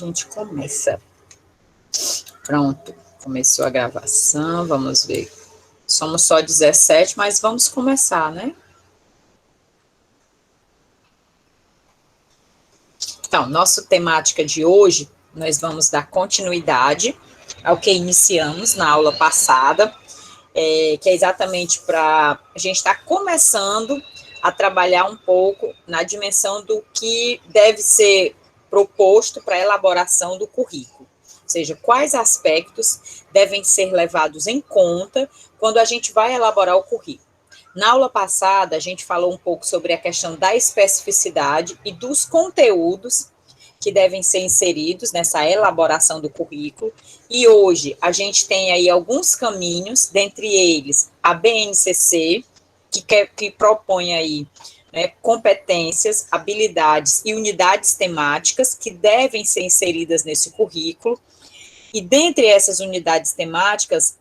A gente começa. Pronto, começou a gravação, vamos ver. Somos só 17, mas vamos começar, né? Então, nossa temática de hoje, nós vamos dar continuidade ao que iniciamos na aula passada, que é exatamente para a gente estar começando a trabalhar um pouco na dimensão do que deve ser proposto para a elaboração do currículo. Ou seja, quais aspectos devem ser levados em conta quando a gente vai elaborar o currículo. Na aula passada, a gente falou um pouco sobre a questão da especificidade e dos conteúdos que devem ser inseridos nessa elaboração do currículo, e hoje a gente tem aí alguns caminhos, dentre eles a BNCC, que propõe aí competências, habilidades e unidades temáticas que devem ser inseridas nesse currículo, e dentre essas unidades temáticas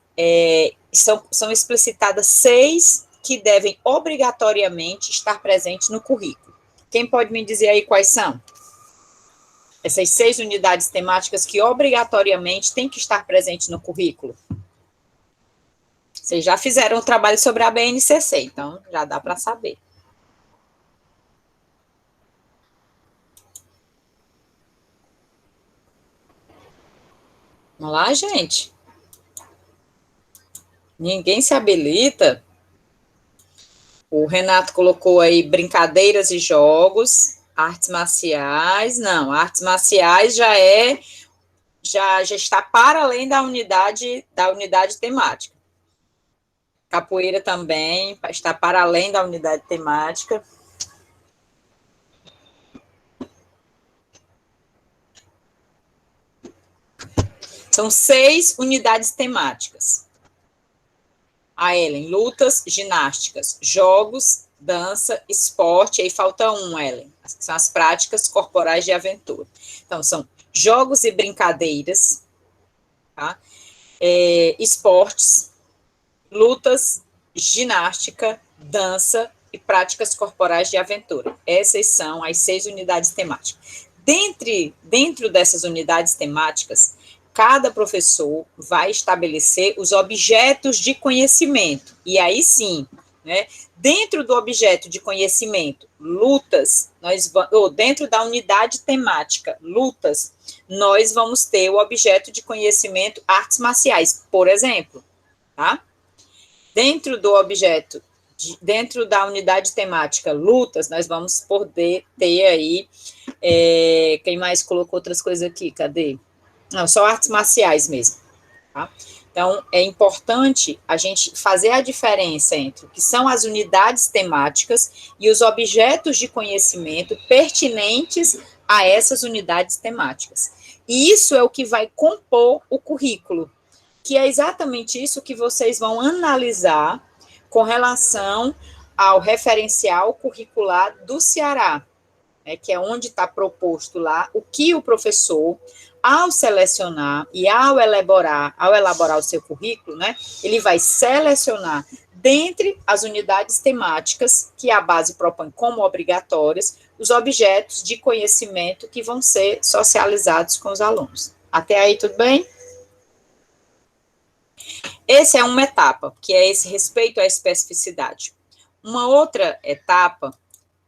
são explicitadas 6 que devem obrigatoriamente estar presentes no currículo. Quem pode me dizer aí quais são? Essas 6 unidades temáticas que obrigatoriamente têm que estar presentes no currículo. Vocês já fizeram o trabalho sobre a BNCC, então já dá para saber. Vamos lá, gente? Ninguém se habilita? O Renato colocou aí brincadeiras e jogos, artes marciais. Não, artes marciais já está para além da unidade temática. Capoeira também está para além da unidade temática. São 6 unidades temáticas. A Ellen, lutas, ginásticas, jogos, dança, esporte, aí falta um, Ellen, que são as práticas corporais de aventura. Então, são jogos e brincadeiras, tá? Esportes, lutas, ginástica, dança e práticas corporais de aventura. Essas são as 6 unidades temáticas. Dentro dessas unidades temáticas, cada professor vai estabelecer os objetos de conhecimento. E aí sim, dentro do objeto de conhecimento, lutas, dentro da unidade temática, lutas, nós vamos ter o objeto de conhecimento artes marciais, por exemplo, tá? Dentro dentro da unidade temática lutas, nós vamos poder ter aí, quem mais colocou outras coisas aqui, cadê? Não, só artes marciais mesmo, tá? Então, é importante a gente fazer a diferença entre o que são as unidades temáticas e os objetos de conhecimento pertinentes a essas unidades temáticas. E isso é o que vai compor o currículo, que é exatamente isso que vocês vão analisar com relação ao referencial curricular do Ceará, que é onde está proposto lá o que o professor, ao selecionar e ao elaborar o seu currículo, ele vai selecionar dentre as unidades temáticas que a base propõe como obrigatórias, os objetos de conhecimento que vão ser socializados com os alunos. Até aí, tudo bem? Essa é uma etapa, que é esse respeito à especificidade. Uma outra etapa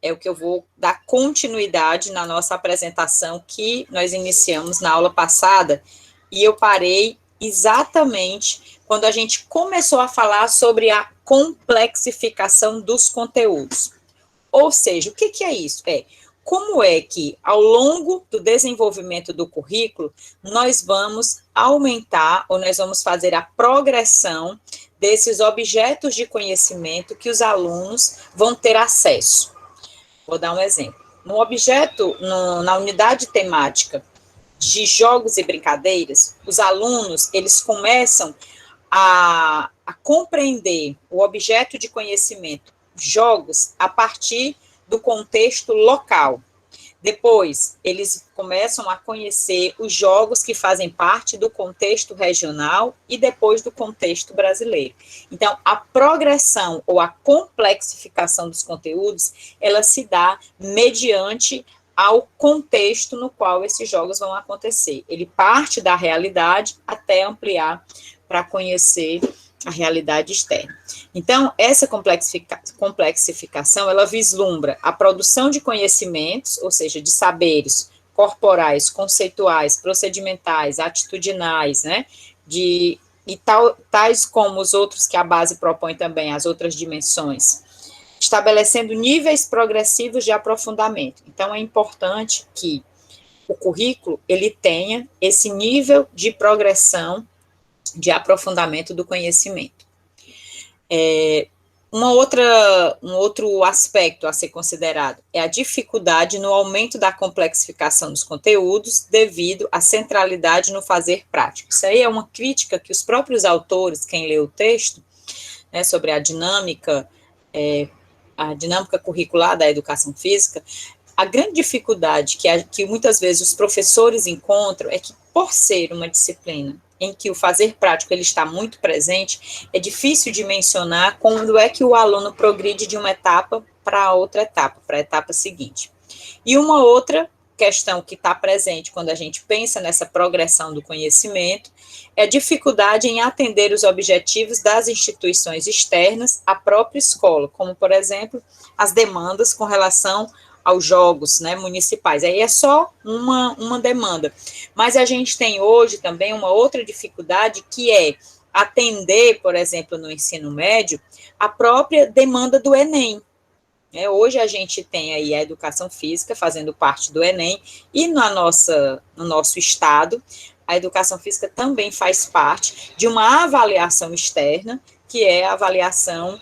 é o que eu vou dar continuidade na nossa apresentação que nós iniciamos na aula passada, e eu parei exatamente quando a gente começou a falar sobre a complexificação dos conteúdos. Ou seja, o que é isso? Como é que, ao longo do desenvolvimento do currículo, nós vamos aumentar, ou nós vamos fazer a progressão desses objetos de conhecimento que os alunos vão ter acesso. Vou dar um exemplo. Na unidade temática de jogos e brincadeiras, os alunos, eles começam a compreender o objeto de conhecimento, jogos, a partir do contexto local. Depois, eles começam a conhecer os jogos que fazem parte do contexto regional e depois do contexto brasileiro. Então, a progressão ou a complexificação dos conteúdos, ela se dá mediante ao contexto no qual esses jogos vão acontecer. Ele parte da realidade até ampliar para conhecer a realidade externa. Então, essa complexificação, ela vislumbra a produção de conhecimentos, ou seja, de saberes corporais, conceituais, procedimentais, atitudinais, né, tais como os outros que a base propõe também, as outras dimensões, estabelecendo níveis progressivos de aprofundamento. Então, é importante que o currículo, ele tenha esse nível de progressão, de aprofundamento do conhecimento. Um outro aspecto a ser considerado é a dificuldade no aumento da complexificação dos conteúdos devido à centralidade no fazer prático. Isso aí é uma crítica que os próprios autores, quem lê o texto, né, sobre a dinâmica curricular da educação física, a grande dificuldade que muitas vezes os professores encontram é que, por ser uma disciplina em que o fazer prático ele está muito presente, é difícil de mencionar quando é que o aluno progride de uma etapa para outra etapa, para a etapa seguinte. E uma outra questão que está presente quando a gente pensa nessa progressão do conhecimento é a dificuldade em atender os objetivos das instituições externas à própria escola, como, por exemplo, as demandas com relação aos jogos, né, municipais. Aí é só uma demanda. Mas a gente tem hoje também uma outra dificuldade, que é atender, por exemplo, no ensino médio, a própria demanda do Enem. Hoje a gente tem aí a educação física fazendo parte do Enem, e no nosso estado, a educação física também faz parte de uma avaliação externa, que é a avaliação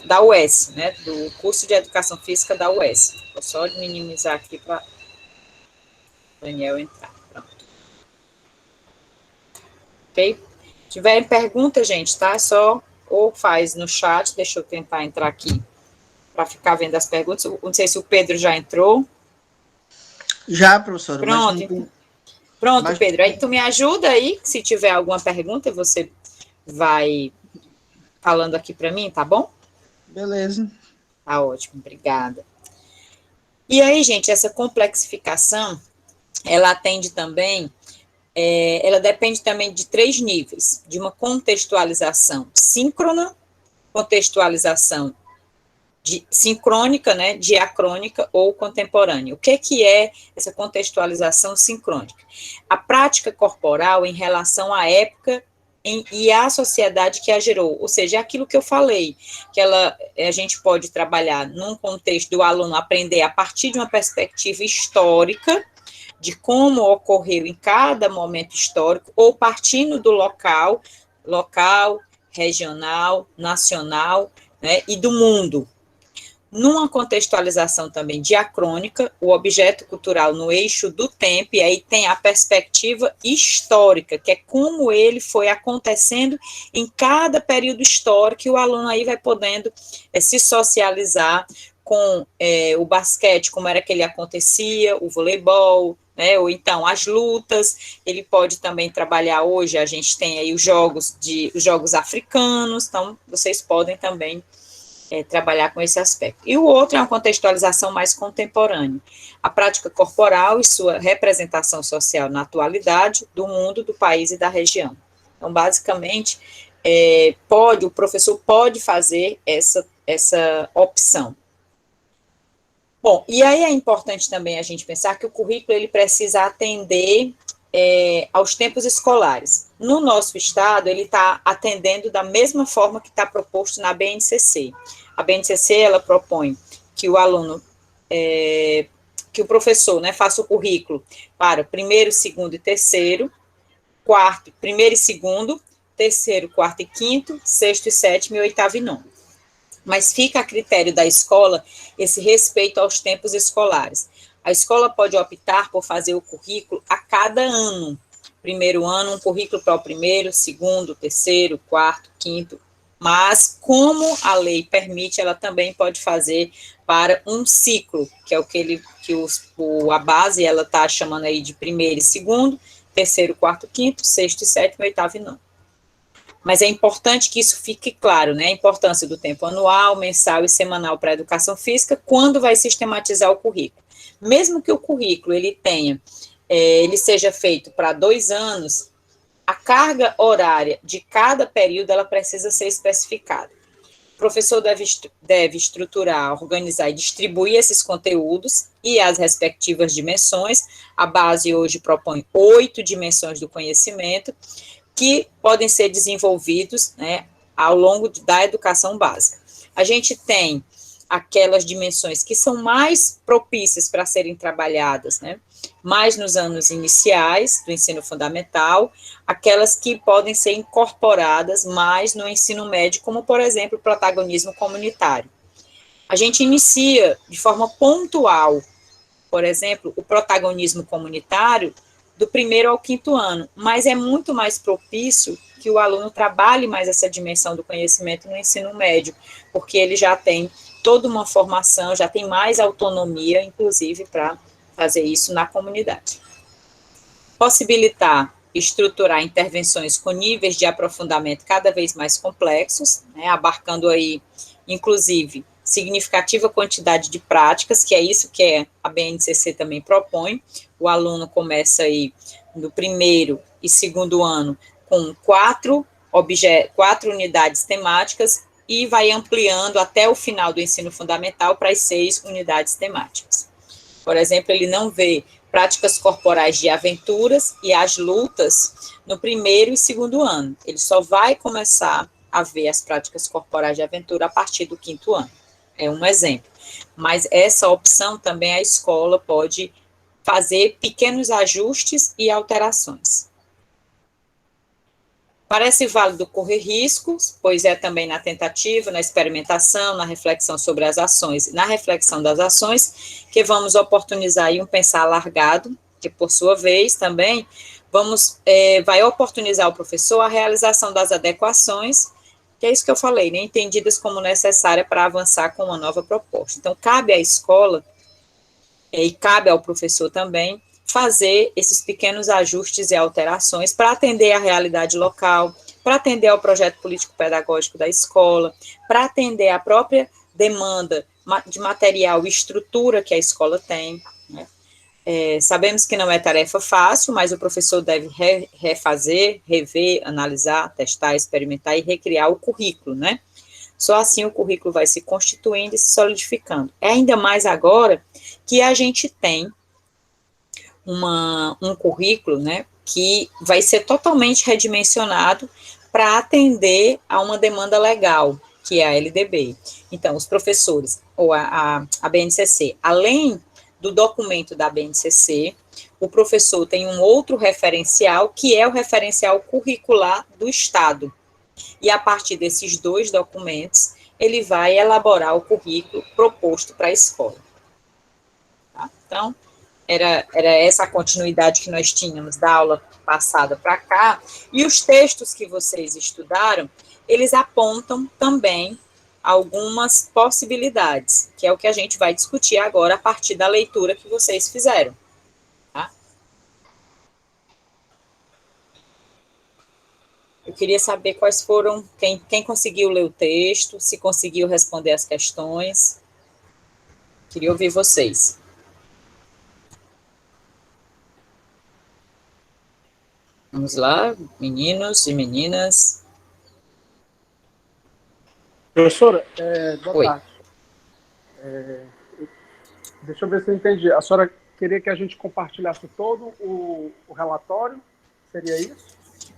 da UES, né, do curso de Educação Física da UES. Vou só minimizar aqui para o Daniel entrar. Pronto. Ok? Se tiverem perguntas, gente, tá? Só ou faz no chat, deixa eu tentar entrar aqui para ficar vendo as perguntas. Não sei se o Pedro já entrou. Já, professora. Pronto, Pedro. Aí tu me ajuda aí, se tiver alguma pergunta, você vai falando aqui para mim, tá bom? Beleza. Tá ótimo, obrigada. E aí, gente, essa complexificação, ela atende também, ela depende também de 3 níveis, de uma contextualização síncrona, contextualização sincrônica, né, diacrônica ou contemporânea. O que é essa contextualização sincrônica? A prática corporal em relação à época e à sociedade que a gerou, ou seja, aquilo que eu falei, que a gente pode trabalhar num contexto do aluno aprender a partir de uma perspectiva histórica, de como ocorreu em cada momento histórico, ou partindo do local, regional, nacional, né, e do mundo. Numa contextualização também diacrônica, o objeto cultural no eixo do tempo, e aí tem a perspectiva histórica, que é como ele foi acontecendo em cada período histórico, e o aluno aí vai podendo se socializar com o basquete, como era que ele acontecia, o voleibol, né, ou então as lutas. Ele pode também trabalhar hoje, a gente tem aí os jogos africanos, então vocês podem também trabalhar com esse aspecto. E o outro é uma contextualização mais contemporânea, a prática corporal e sua representação social na atualidade do mundo, do país e da região. Então, basicamente, o professor pode fazer essa opção. Bom, e aí é importante também a gente pensar que o currículo ele precisa atender aos tempos escolares. No nosso estado, ele está atendendo da mesma forma que está proposto na BNCC. A BNCC, ela propõe que o aluno, que o professor, né, faça o currículo para primeiro, segundo e terceiro, quarto, primeiro e segundo, terceiro, quarto e quinto, sexto e sétimo e oitavo e nono. Mas fica a critério da escola esse respeito aos tempos escolares. A escola pode optar por fazer o currículo a cada ano. Primeiro ano, um currículo para o primeiro, segundo, terceiro, quarto, quinto. Mas, como a lei permite, ela também pode fazer para um ciclo, que é o que a base ela está chamando aí de primeiro e segundo, terceiro, quarto, quinto, sexto e sétimo, oitavo e nono. Mas é importante que isso fique claro, né? A importância do tempo anual, mensal e semanal para a educação física, quando vai sistematizar o currículo. mesmo que o currículo ele seja feito para 2 anos, a carga horária de cada período ela precisa ser especificada. O professor deve estruturar, organizar e distribuir esses conteúdos e as respectivas dimensões. A base hoje propõe 8 dimensões do conhecimento que podem ser desenvolvidos, né, ao longo da educação básica. A gente tem aquelas dimensões que são mais propícias para serem trabalhadas, né, mais nos anos iniciais do ensino fundamental, aquelas que podem ser incorporadas mais no ensino médio, como, por exemplo, o protagonismo comunitário. A gente inicia de forma pontual, por exemplo, o protagonismo comunitário do 1º ao 5º ano, mas é muito mais propício que o aluno trabalhe mais essa dimensão do conhecimento no ensino médio, porque ele já tem toda uma formação, já tem mais autonomia, inclusive, para fazer isso na comunidade. Possibilitar estruturar intervenções com níveis de aprofundamento cada vez mais complexos, né, abarcando aí, inclusive, significativa quantidade de práticas, que é isso que a BNCC também propõe. O aluno começa aí no 1º e 2º ano com 4 unidades temáticas e vai ampliando até o final do ensino fundamental para as 6 unidades temáticas. Por exemplo, ele não vê práticas corporais de aventuras e as lutas no 1º e 2º ano. Ele só vai começar a ver as práticas corporais de aventura a partir do 5º ano. É um exemplo. Mas essa opção também a escola pode fazer pequenos ajustes e alterações. Parece válido correr riscos, pois é também na tentativa, na experimentação, na reflexão sobre as ações, na reflexão das ações, que vamos oportunizar aí um pensar alargado, que por sua vez também vai oportunizar o professor a realização das adequações, que é isso que eu falei, né, entendidas como necessária para avançar com uma nova proposta. Então, cabe à escola, e cabe ao professor também, fazer esses pequenos ajustes e alterações para atender à realidade local, para atender ao projeto político-pedagógico da escola, para atender à própria demanda de material e estrutura que a escola tem, né? Sabemos que não é tarefa fácil, mas o professor deve refazer, rever, analisar, testar, experimentar e recriar o currículo, né? Só assim o currículo vai se constituindo e se solidificando. É ainda mais agora que a gente tem um currículo, né, que vai ser totalmente redimensionado para atender a uma demanda legal, que é a LDB. Então, os professores, ou a BNCC, além do documento da BNCC, o professor tem um outro referencial, que é o referencial curricular do Estado. E a partir desses 2 documentos, ele vai elaborar o currículo proposto para a escola. Tá? Então, era essa a continuidade que nós tínhamos da aula passada para cá, e os textos que vocês estudaram, eles apontam também algumas possibilidades, que é o que a gente vai discutir agora a partir da leitura que vocês fizeram. Tá? Eu queria saber quais foram, quem conseguiu ler o texto, se conseguiu responder as questões. Queria ouvir vocês. Vamos lá, meninos e meninas. Professora, boa Oi. tarde. Deixa eu ver se eu entendi. A senhora queria que a gente compartilhasse todo o relatório? Seria isso?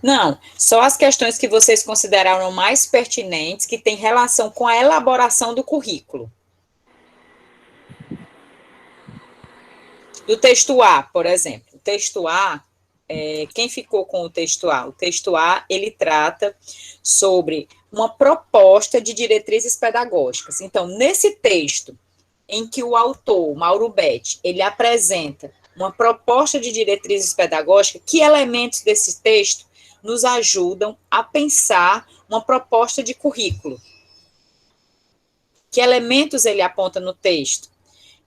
Não, só as questões que vocês consideraram mais pertinentes, que têm relação com a elaboração do currículo. Do texto A, por exemplo. O texto A, quem ficou com o texto A? O texto A, ele trata sobre uma proposta de diretrizes pedagógicas. Então, nesse texto, em que o autor, Mauro Betti, ele apresenta uma proposta de diretrizes pedagógicas, que elementos desse texto nos ajudam a pensar uma proposta de currículo? Que elementos ele aponta no texto?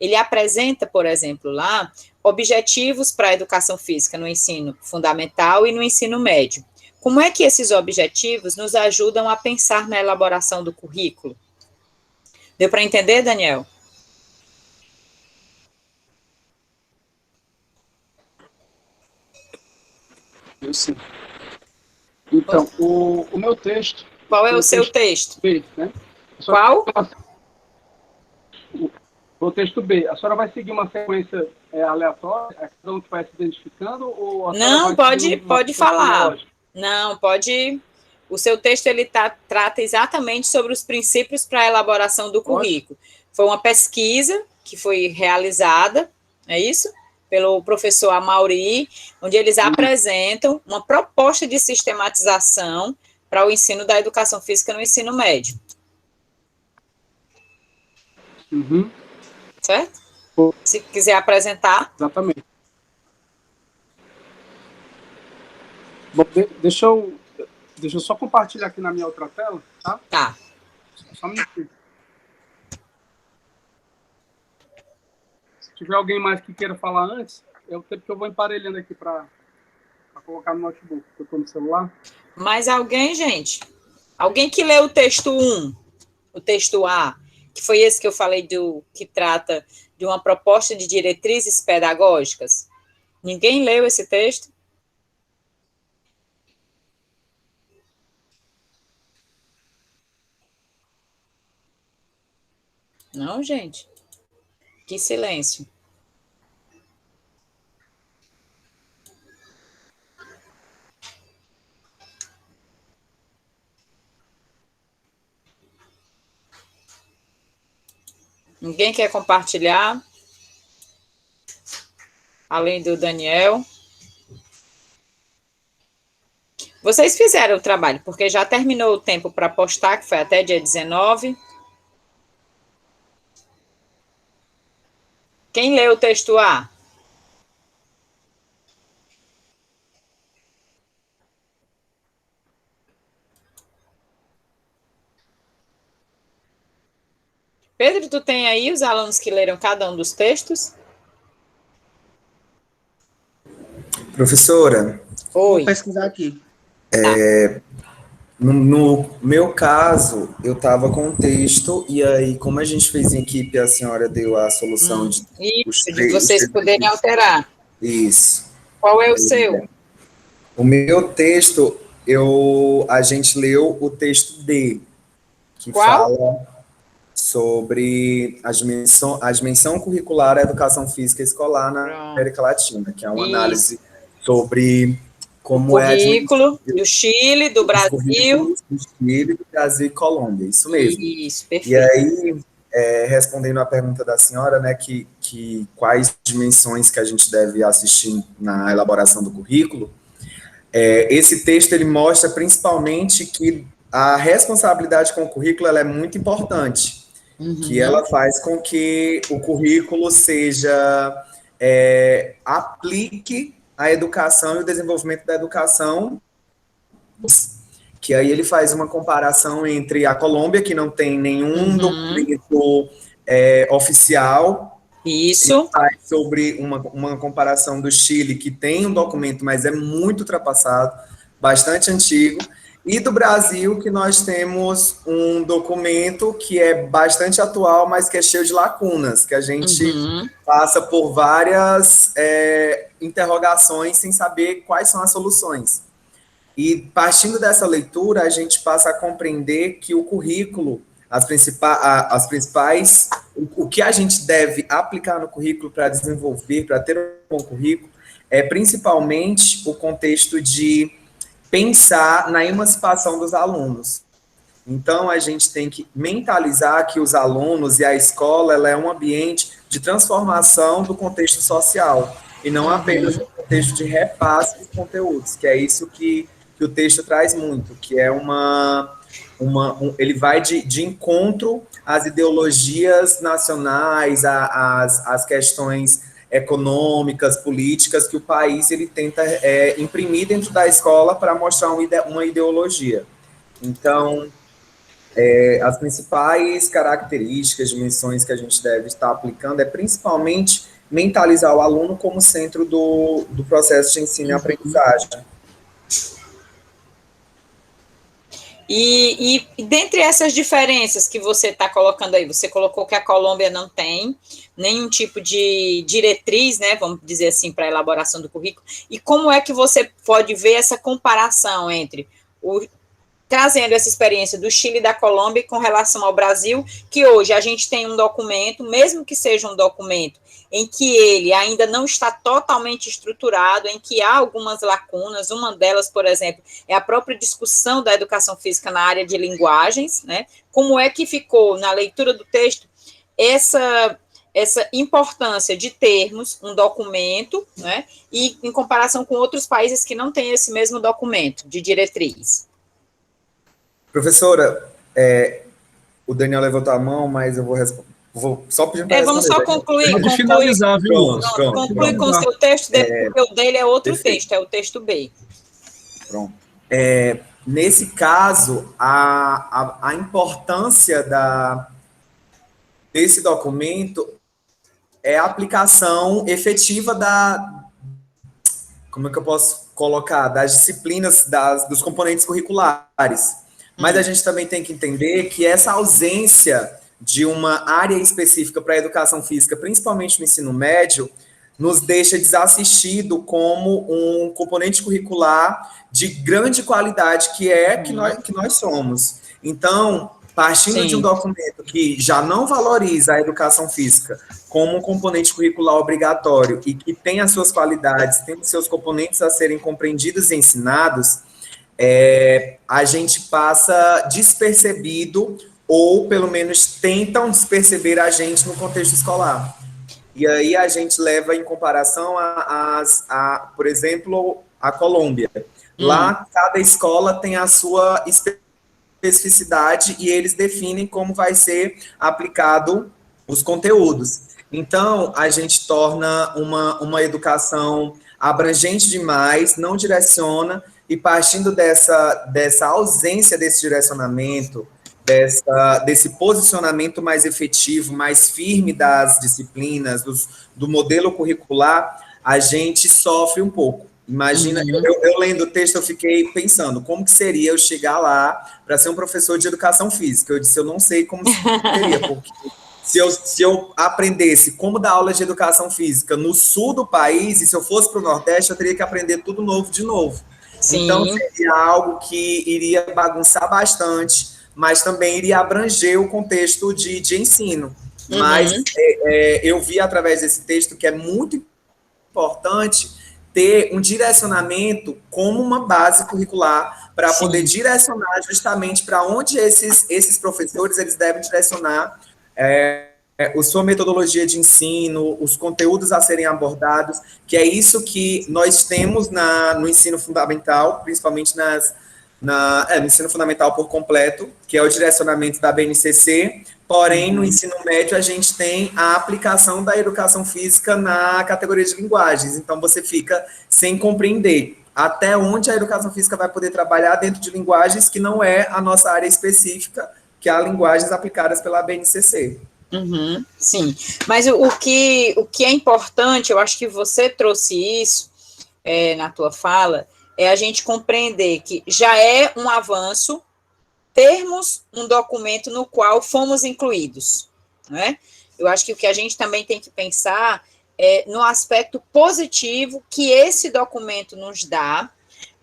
Ele apresenta, por exemplo, lá, objetivos para a educação física no ensino fundamental e no ensino médio. Como é que esses objetivos nos ajudam a pensar na elaboração do currículo? Deu para entender, Daniel? Eu sim. Então, o meu texto... Qual é o seu texto? B, né? Qual? O texto B. A senhora vai seguir uma sequência aleatória? É cada um que vai se identificando? Ou a senhora Não, vai seguir uma pode sequência falar. cronológica? Não, pode. O seu texto ele trata exatamente sobre os princípios para a elaboração do currículo. Foi uma pesquisa que foi realizada, é isso? Pelo professor Amaury, onde eles apresentam uma proposta de sistematização para o ensino da educação física no ensino médio. Uhum. Certo? Se quiser apresentar. Exatamente. Bom, deixa eu só compartilhar aqui na minha outra tela, tá? Tá. Só um minutinho. Se tiver alguém mais que queira falar antes, é o tempo que eu vou emparelhando aqui para colocar no notebook, que eu estou no celular. Mais alguém, gente? Alguém que leu o texto 1, o texto A, que foi esse que eu falei que trata de uma proposta de diretrizes pedagógicas? Ninguém leu esse texto? Não, gente. Que silêncio. Ninguém quer compartilhar? Além do Daniel. Vocês fizeram o trabalho, porque já terminou o tempo para postar, que foi até dia 19. Quem leu o texto A? Pedro, tu tem aí os alunos que leram cada um dos textos? Professora, Vou Oi. pesquisar aqui. no meu caso, eu estava com o texto, e aí, como a gente fez em equipe, a senhora deu a solução de os Isso, de três. vocês poderem alterar. Isso. Qual é o seu? O meu texto, a gente leu o texto D, que Qual? fala sobre a dimensão curricular da educação física escolar na Pronto. América Latina, que é uma Isso. análise sobre O como é a currículo do Chile, do Brasil. do Chile, do Brasil e Colômbia, isso mesmo. Isso, E perfeito. aí, respondendo à pergunta da senhora, né, que quais dimensões que a gente deve assistir na elaboração do currículo, esse texto ele mostra principalmente que a responsabilidade com o currículo ela é muito importante, que ela faz com que o currículo aplique a educação e o desenvolvimento da educação, que aí ele faz uma comparação entre a Colômbia, que não tem nenhum documento oficial. Isso. Ele faz sobre uma comparação do Chile, que tem um documento, mas é muito ultrapassado, bastante antigo, e do Brasil, que nós temos um documento que é bastante atual, mas que é cheio de lacunas, que a gente passa por várias interrogações sem saber quais são as soluções. E partindo dessa leitura, a gente passa a compreender que o currículo, o que a gente deve aplicar no currículo para desenvolver, para ter um bom currículo, é principalmente o contexto de pensar na emancipação dos alunos. Então, a gente tem que mentalizar que os alunos e a escola ela é um ambiente de transformação do contexto social, e não apenas um contexto de repasse dos conteúdos, que é isso que o texto traz muito, que é ele vai de encontro às ideologias nacionais, às questões econômicas, políticas, que o país ele tenta imprimir dentro da escola para mostrar uma ideologia. Então, as principais características, dimensões que a gente deve estar aplicando é principalmente mentalizar o aluno como centro do processo de ensino e aprendizagem. E dentre essas diferenças que você está colocando aí, você colocou que a Colômbia não tem nenhum tipo de diretriz, né, vamos dizer assim, para a elaboração do currículo, e como é que você pode ver essa comparação entre trazendo essa experiência do Chile e da Colômbia com relação ao Brasil, que hoje a gente tem um documento, mesmo que seja um documento em que ele ainda não está totalmente estruturado, em que há algumas lacunas, uma delas, por exemplo, é a própria discussão da educação física na área de linguagens, né? Como é que ficou, na leitura do texto, essa importância de termos um documento, né? E em comparação com outros países que não têm esse mesmo documento de diretriz. Professora, o Daniel levantou a mão, mas eu vou só pedir para vamos só concluir. Pode finalizar, viu? Conclui com o seu texto, porque o dele é outro texto, é o texto B. Pronto. Nesse caso, a importância desse documento é a aplicação efetiva como é que eu posso colocar, das disciplinas, dos componentes curriculares. Mas a gente também tem que entender que essa ausência de uma área específica para a educação física, principalmente no ensino médio, nos deixa desassistido como um componente curricular de grande qualidade que nós somos. Então, partindo de um documento que já não valoriza a educação física como um componente curricular obrigatório e que tem as suas qualidades, tem os seus componentes a serem compreendidos e ensinados, a gente passa despercebido, ou pelo menos tentam desperceber a gente no contexto escolar. E aí a gente leva em comparação por exemplo, a Colômbia. Lá, cada escola tem a sua especificidade e eles definem como vai ser aplicado os conteúdos. Então, a gente torna uma educação abrangente demais, não direciona, e partindo dessa ausência desse direcionamento, desse posicionamento mais efetivo, mais firme das disciplinas, do modelo curricular, a gente sofre um pouco. Imagina, eu lendo o texto, eu fiquei pensando, como que seria eu chegar lá para ser um professor de educação física? Eu disse, eu não sei como seria, porque se eu aprendesse como dar aula de educação física no sul do país, e se eu fosse para o Nordeste, eu teria que aprender tudo novo de novo. Sim. Então, seria algo que iria bagunçar bastante, mas também iria abranger o contexto de ensino. Mas eu vi através desse texto que é muito importante ter um direcionamento como uma base curricular para poder direcionar justamente para onde esses professores eles devem direcionar a sua metodologia de ensino, os conteúdos a serem abordados, que é isso que nós temos no ensino fundamental, principalmente no ensino fundamental por completo, que é o direcionamento da BNCC, porém, no ensino médio, a gente tem a aplicação da educação física na categoria de linguagens, então você fica sem compreender até onde a educação física vai poder trabalhar dentro de linguagens que não é a nossa área específica, que é linguagens aplicadas pela BNCC. Sim, mas o que é importante, eu acho que você trouxe isso na tua fala, é a gente compreender que já é um avanço termos um documento no qual fomos incluídos, né? Eu acho que o que a gente também tem que pensar é no aspecto positivo que esse documento nos dá,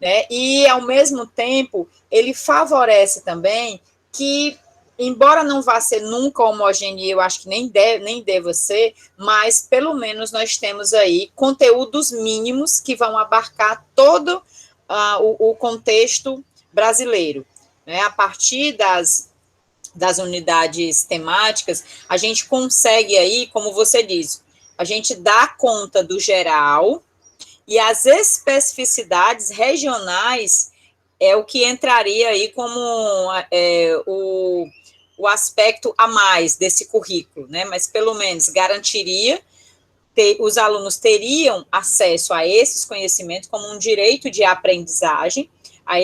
né? E, ao mesmo tempo, ele favorece também que, embora não vá ser nunca homogêneo, eu acho que nem deva ser, mas pelo menos nós temos aí conteúdos mínimos que vão abarcar todo o contexto brasileiro. Né? A partir das unidades temáticas, a gente consegue aí, como você diz, a gente dá conta do geral e as especificidades regionais é o que entraria aí como o aspecto a mais desse currículo, né? Mas pelo menos garantiria os alunos teriam acesso a esses conhecimentos como um direito de aprendizagem, a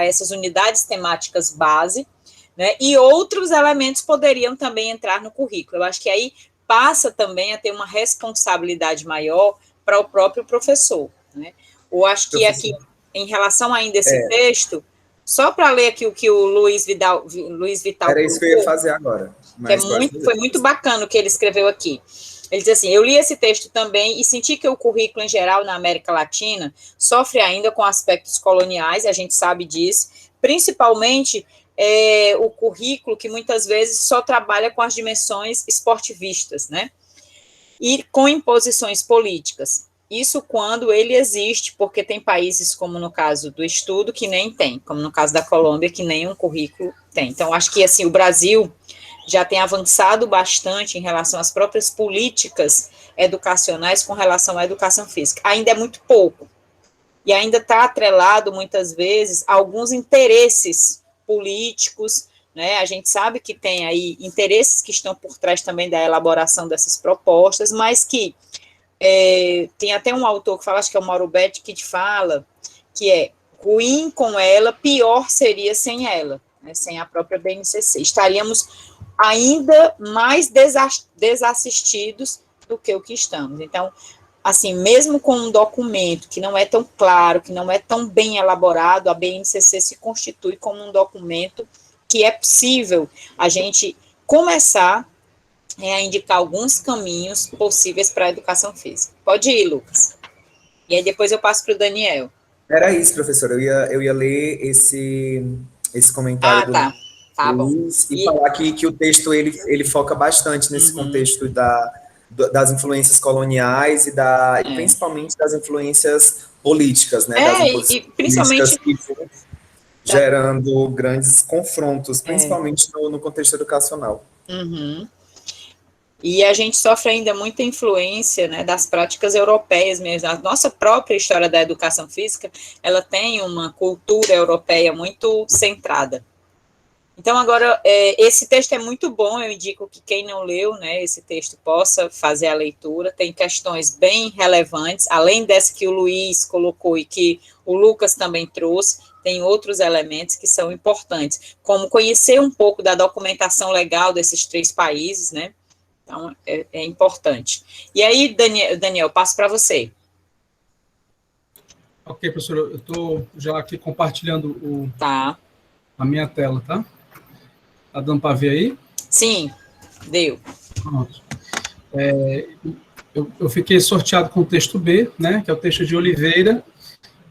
essas unidades temáticas base, né? E outros elementos poderiam também entrar no currículo. Eu acho que aí passa também a ter uma responsabilidade maior para o próprio professor, né? Eu acho que aqui, em relação ainda a esse texto, Só para ler aqui o que o Luiz Vital Era isso que eu ia fazer agora. Mas foi muito bacana o que ele escreveu aqui. Ele diz assim: eu li esse texto também e senti que o currículo em geral na América Latina sofre ainda com aspectos coloniais, a gente sabe disso, principalmente o currículo que muitas vezes só trabalha com as dimensões esportivistas, né? E com imposições políticas. Isso quando ele existe, porque tem países, como no caso do estudo, que nem tem, como no caso da Colômbia, que nem um currículo tem. Então, acho que assim, o Brasil já tem avançado bastante em relação às próprias políticas educacionais com relação à educação física. Ainda é muito pouco. E ainda está atrelado, muitas vezes, a alguns interesses políticos, né? A gente sabe que tem aí interesses que estão por trás também da elaboração dessas propostas, mas que tem até um autor que fala, acho que é o Mauro Betti, que fala que é ruim com ela, pior seria sem ela, né? Sem a própria BNCC. Estaríamos ainda mais desassistidos do que o que estamos. Então, assim, mesmo com um documento que não é tão claro, que não é tão bem elaborado, a BNCC se constitui como um documento que é possível a gente começar a indicar alguns caminhos possíveis para a educação física. Pode ir, Lucas. E aí depois eu passo para o Daniel. Era isso, professor. Eu ia ler esse comentário do Tá bom. Luiz e falar que o texto ele foca bastante nesse contexto das influências coloniais e principalmente das influências políticas, né? Das e principalmente políticas que gerando grandes confrontos, principalmente no contexto educacional. E a gente sofre ainda muita influência, né, das práticas europeias mesmo. A nossa própria história da educação física, ela tem uma cultura europeia muito centrada. Então, agora, esse texto é muito bom, eu indico que quem não leu, né, esse texto possa fazer a leitura, tem questões bem relevantes, além dessa que o Luiz colocou e que o Lucas também trouxe, tem outros elementos que são importantes, como conhecer um pouco da documentação legal desses 3 países, né. Então, é importante. E aí, Daniel, passo para você. Ok, professora, eu estou já aqui compartilhando a minha tela, tá? Tá dando para ver aí? Sim, deu. Pronto. Eu fiquei sorteado com o texto B, né, que é o texto de Oliveira,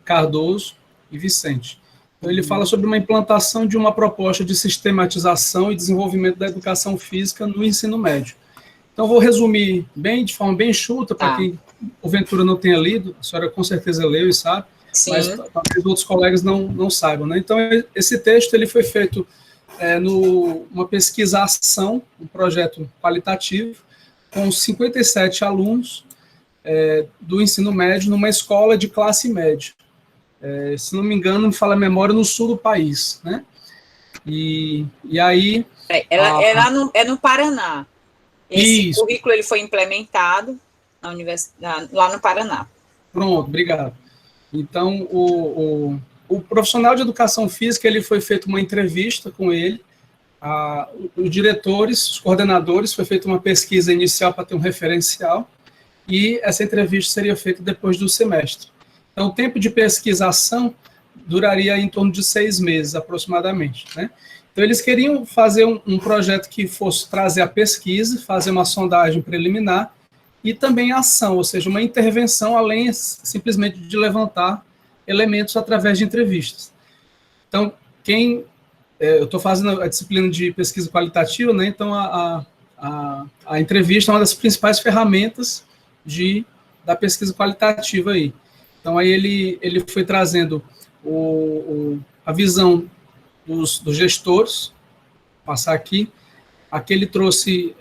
Cardoso e Vicente. Então, ele fala sobre uma implantação de uma proposta de sistematização e desenvolvimento da educação física no ensino médio. Então, vou resumir de forma bem enxuta, para quem, porventura, não tenha lido, a senhora com certeza leu e sabe, mas talvez outros colegas não saibam, né? Então, esse texto ele foi feito numa pesquisa-ação, um projeto qualitativo, com 57 alunos do ensino médio numa escola de classe média. Se não me engano, me fala a memória, no sul do país, né? E aí... É no Paraná. Esse currículo ele foi implementado na lá no Paraná. Pronto, obrigado. Então, o profissional de educação física, ele foi feita uma entrevista com ele, os diretores, os coordenadores, foi feita uma pesquisa inicial para ter um referencial, e essa entrevista seria feita depois do semestre. Então, o tempo de pesquisação duraria em torno de 6 meses, aproximadamente, né? Então, eles queriam fazer um projeto que fosse trazer a pesquisa, fazer uma sondagem preliminar e também a ação, ou seja, uma intervenção além simplesmente de levantar elementos através de entrevistas. Então, eu estou fazendo a disciplina de pesquisa qualitativa, né? Então, a entrevista é uma das principais ferramentas da pesquisa qualitativa aí. Então, aí ele foi trazendo a visão dos gestores, passar aqui. Aqui ele trouxe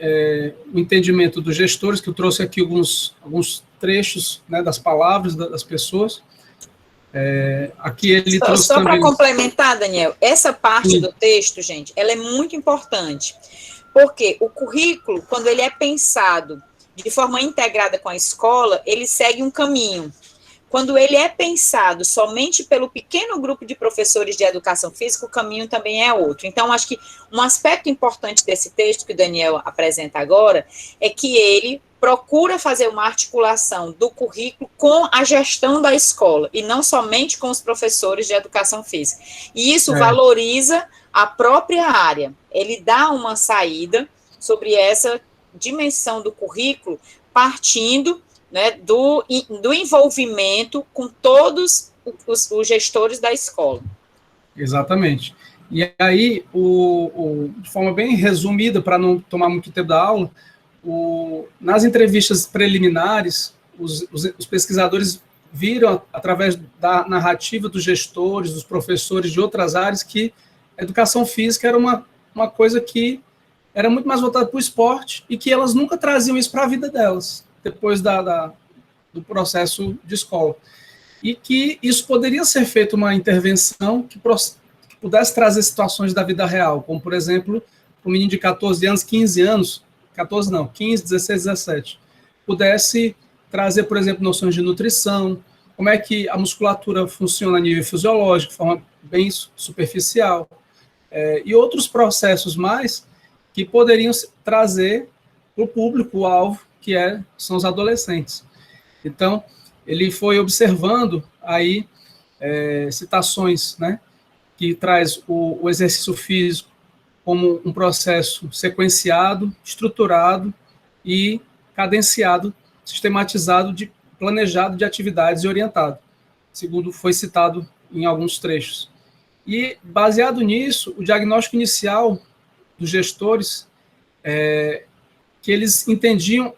o entendimento dos gestores, que eu trouxe aqui alguns trechos, né, das palavras das pessoas. Aqui ele trouxe só também... para complementar, Daniel, essa parte do texto, gente, ela é muito importante, porque o currículo, quando ele é pensado de forma integrada com a escola, ele segue um caminho. Quando ele é pensado somente pelo pequeno grupo de professores de educação física, o caminho também é outro. Então, acho que um aspecto importante desse texto que o Daniel apresenta agora é que ele procura fazer uma articulação do currículo com a gestão da escola, e não somente com os professores de educação física. E isso valoriza a própria área. Ele dá uma saída sobre essa dimensão do currículo, partindo, né, do envolvimento com todos os gestores da escola. Exatamente. E aí, de forma bem resumida, para não tomar muito tempo da aula, nas entrevistas preliminares, os pesquisadores viram, através da narrativa dos gestores, dos professores de outras áreas, que a educação física era uma coisa que era muito mais voltada para o esporte e que elas nunca traziam isso para a vida delas, depois do processo de escola. E que isso poderia ser feito uma intervenção que pudesse trazer situações da vida real, como, por exemplo, um menino de 14 anos, 15 anos, 14 não, 15, 16, 17, pudesse trazer, por exemplo, noções de nutrição, como é que a musculatura funciona a nível fisiológico, de forma bem superficial, e outros processos mais que poderiam trazer para o público-alvo, que são os adolescentes. Então, ele foi observando aí citações, né, que traz o exercício físico como um processo sequenciado, estruturado e cadenciado, sistematizado, planejado de atividades e orientado, segundo foi citado em alguns trechos. E, baseado nisso, o diagnóstico inicial dos gestores, que eles entendiam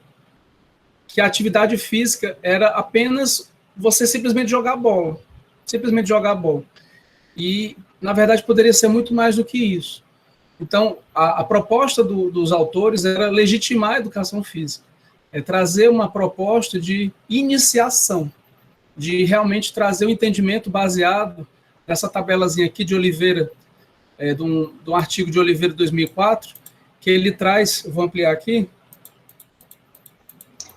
que a atividade física era apenas você simplesmente jogar bola. E, na verdade, poderia ser muito mais do que isso. Então, a proposta dos autores era legitimar a educação física, trazer uma proposta de iniciação, de realmente trazer o entendimento baseado nessa tabelazinha aqui de Oliveira, do artigo de Oliveira de 2004, que ele traz, vou ampliar aqui.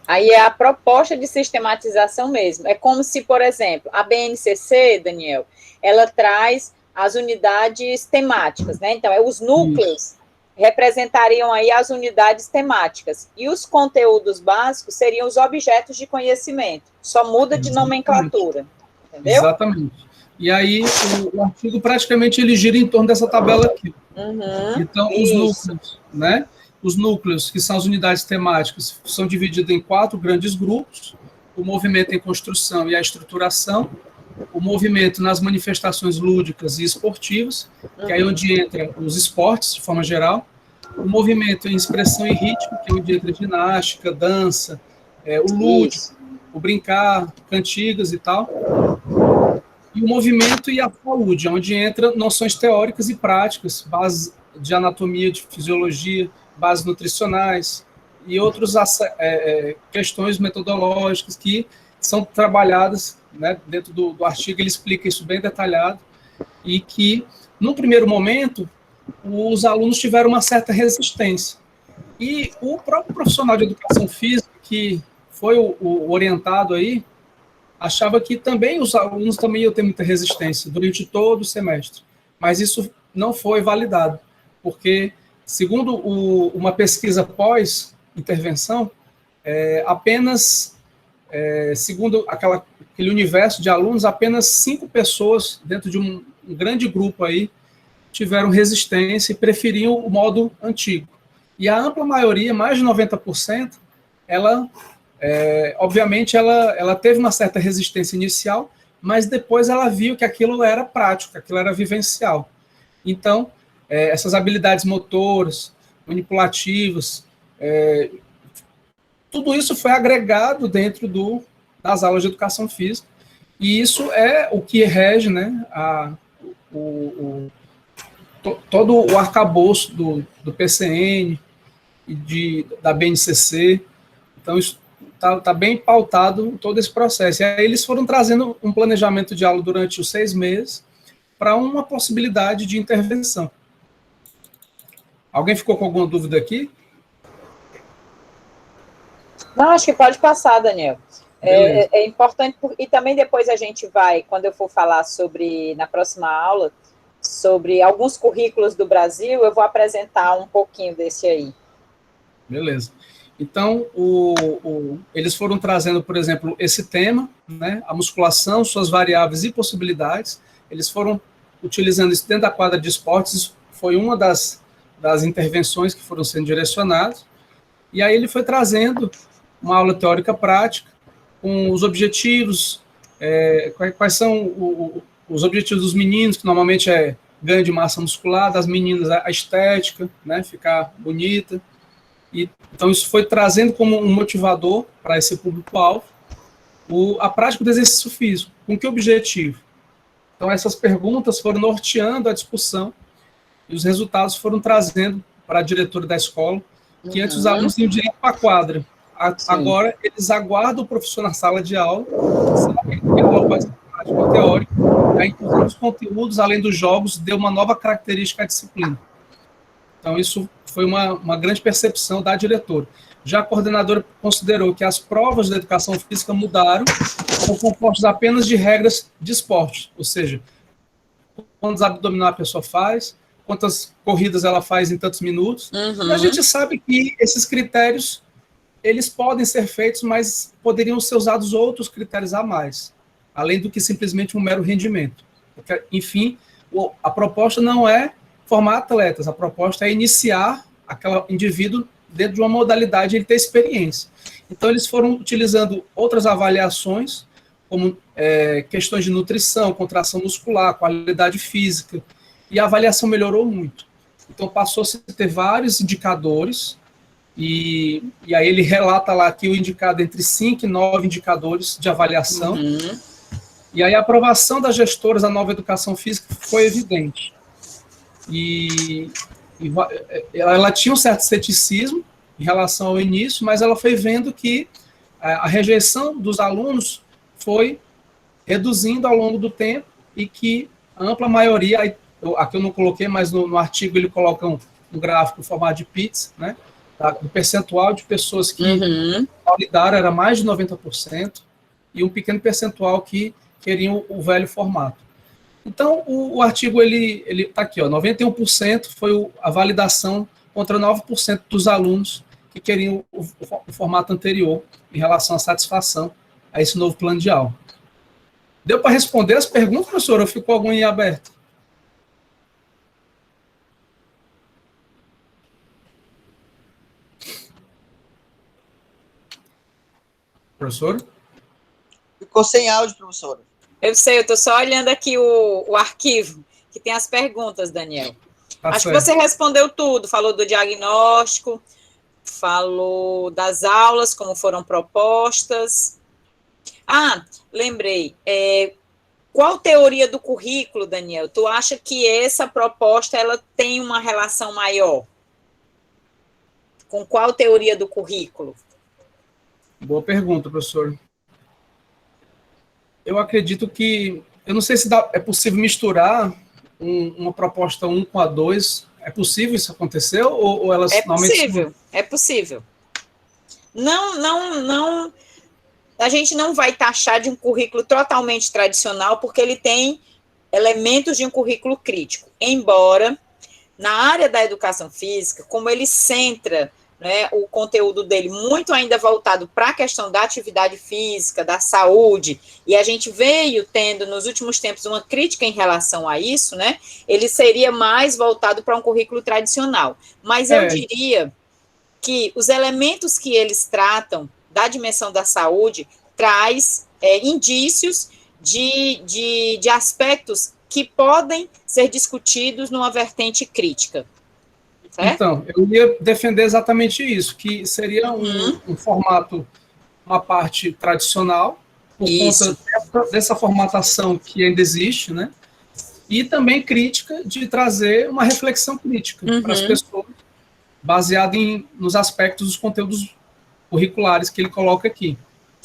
Aí é a proposta de sistematização mesmo. É como se, por exemplo, a BNCC, Daniel, ela traz as unidades temáticas, né? Então, os núcleos representariam aí as unidades temáticas. E os conteúdos básicos seriam os objetos de conhecimento. Só muda de nomenclatura. Entendeu? Exatamente. E aí, o artigo praticamente ele gira em torno dessa tabela aqui. Então, os núcleos, né? Os núcleos, que são as unidades temáticas, são divididos em 4 grandes grupos: o movimento em construção e a estruturação, o movimento nas manifestações lúdicas e esportivas, que é aí onde entra os esportes, de forma geral, o movimento em expressão e ritmo, que é onde entra ginástica, dança, o lúdico, o brincar, cantigas e tal, e o movimento e a saúde, onde entra noções teóricas e práticas, bases de anatomia, de fisiologia, bases nutricionais e outras questões metodológicas que são trabalhadas, né, dentro do artigo. Ele explica isso bem detalhado, e que, no primeiro momento, os alunos tiveram uma certa resistência. E o próprio profissional de educação física, que foi o orientado aí, achava que também os alunos também iam ter muita resistência durante todo o semestre. Mas isso não foi validado, porque, segundo uma pesquisa pós-intervenção, apenas, segundo aquele universo de alunos, apenas 5 pessoas, dentro de um grande grupo aí, tiveram resistência e preferiam o modo antigo. E a ampla maioria, mais de 90%, obviamente, ela teve uma certa resistência inicial, mas depois ela viu que aquilo era prático, que aquilo era vivencial. Então, essas habilidades motoras, manipulativas, tudo isso foi agregado dentro das aulas de educação física, e isso é o que rege, né, todo o arcabouço do PCN e da BNCC. Então, isso está bem pautado todo esse processo. E aí eles foram trazendo um planejamento de aula durante os 6 meses para uma possibilidade de intervenção. Alguém ficou com alguma dúvida aqui? Não, acho que pode passar, Daniel. É importante, e também depois a gente vai, quando eu for falar na próxima aula, sobre alguns currículos do Brasil, eu vou apresentar um pouquinho desse aí. Beleza. Então, eles foram trazendo, por exemplo, esse tema, né, a musculação, suas variáveis e possibilidades. Eles foram utilizando isso dentro da quadra de esportes, isso foi uma das intervenções que foram sendo direcionadas. E aí ele foi trazendo uma aula teórica prática, com os objetivos, quais são os objetivos dos meninos, que normalmente é ganho de massa muscular, das meninas a estética, né, ficar bonita. Então, isso foi trazendo como um motivador para esse público-alvo a prática do exercício físico. Com que objetivo? Então, essas perguntas foram norteando a discussão e os resultados foram trazendo para a diretora da escola, que antes os alunos iam direto para a quadra. Agora, eles aguardam o professor na sala de aula, sabem que a aula vai ser prática teórica, a inclusão dos conteúdos, além dos jogos, deu uma nova característica à disciplina. Então, isso foi uma grande percepção da diretora. Já a coordenadora considerou que as provas da educação física mudaram, são compostas apenas de regras de esporte, ou seja, quantos abdominais a pessoa faz, quantas corridas ela faz em tantos minutos. E a gente sabe que esses critérios, eles podem ser feitos, mas poderiam ser usados outros critérios a mais, além do que simplesmente um mero rendimento. Porque, enfim, a proposta não é formar atletas, a proposta é iniciar aquele indivíduo dentro de uma modalidade, ele ter experiência. Então, eles foram utilizando outras avaliações, como questões de nutrição, contração muscular, qualidade física, e a avaliação melhorou muito. Então, passou-se a ter vários indicadores, e aí ele relata lá que o indicado entre 5 e 9 indicadores de avaliação, e aí a aprovação das gestoras da nova educação física foi evidente. E ela tinha um certo ceticismo em relação ao início, mas ela foi vendo que a rejeição dos alunos foi reduzindo ao longo do tempo e que a ampla maioria, aqui eu não coloquei, mas no artigo ele coloca um gráfico em formato de pizza, né, do percentual de pessoas que validaram era mais de 90% e um pequeno percentual que queriam o velho formato. Então, o artigo, ele está aqui, 91% foi a validação contra 9% dos alunos que queriam o formato anterior em relação à satisfação a esse novo plano de aula. Deu para responder as perguntas, professor, ou ficou algum em aberto? Professor? Ficou sem áudio, professora. Eu sei, eu estou só olhando aqui o arquivo, que tem as perguntas, Daniel. Acho que você respondeu tudo, falou do diagnóstico, falou das aulas, como foram propostas. Lembrei. Qual teoria do currículo, Daniel? Tu acha que essa proposta ela tem uma relação maior? Com qual teoria do currículo? Boa pergunta, professor. Eu acredito que... Eu não sei se é possível misturar uma proposta 1 com a 2. É possível isso acontecer? Ou elas possível, é possível. Não... A gente não vai taxar de um currículo totalmente tradicional, porque ele tem elementos de um currículo crítico. Embora, na área da educação física, como ele centra, né, o conteúdo dele muito ainda voltado para a questão da atividade física, da saúde, e a gente veio tendo nos últimos tempos uma crítica em relação a isso, né, ele seria mais voltado para um currículo tradicional. Mas eu diria que os elementos que eles tratam da dimensão da saúde traz indícios de aspectos que podem ser discutidos numa vertente crítica. Certo? Então, eu ia defender exatamente isso, que seria um formato, uma parte tradicional, por conta dessa formatação que ainda existe, né? E também crítica, de trazer uma reflexão crítica para as pessoas, baseada nos aspectos dos conteúdos curriculares que ele coloca aqui.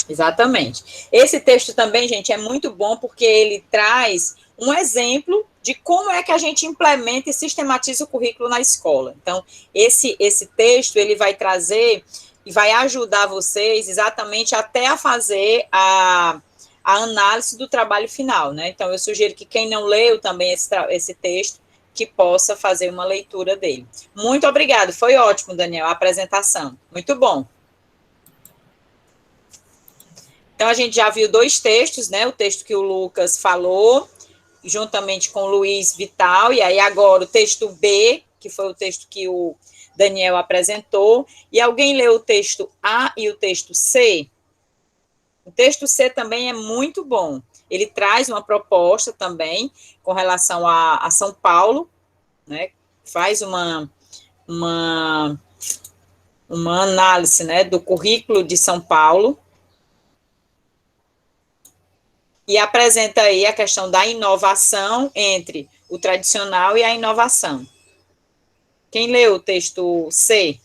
Exatamente. Esse texto também, gente, é muito bom porque ele traz um exemplo de como é que a gente implementa e sistematiza o currículo na escola. Então, esse texto, ele vai trazer e vai ajudar vocês exatamente até a fazer a análise do trabalho final, né? Então, eu sugiro que quem não leu também esse texto, que possa fazer uma leitura dele. Muito obrigado, foi ótimo, Daniel, a apresentação. Muito bom. Então, a gente já viu 2 textos, né? O texto que o Lucas falou, juntamente com o Luiz Vital, e aí agora o texto B, que foi o texto que o Daniel apresentou. E alguém leu o texto A e o texto C? O texto C também é muito bom. Ele traz uma proposta também com relação a São Paulo, né? Faz uma análise, né, do currículo de São Paulo e apresenta aí a questão da inovação entre o tradicional e a inovação. Quem leu o texto C?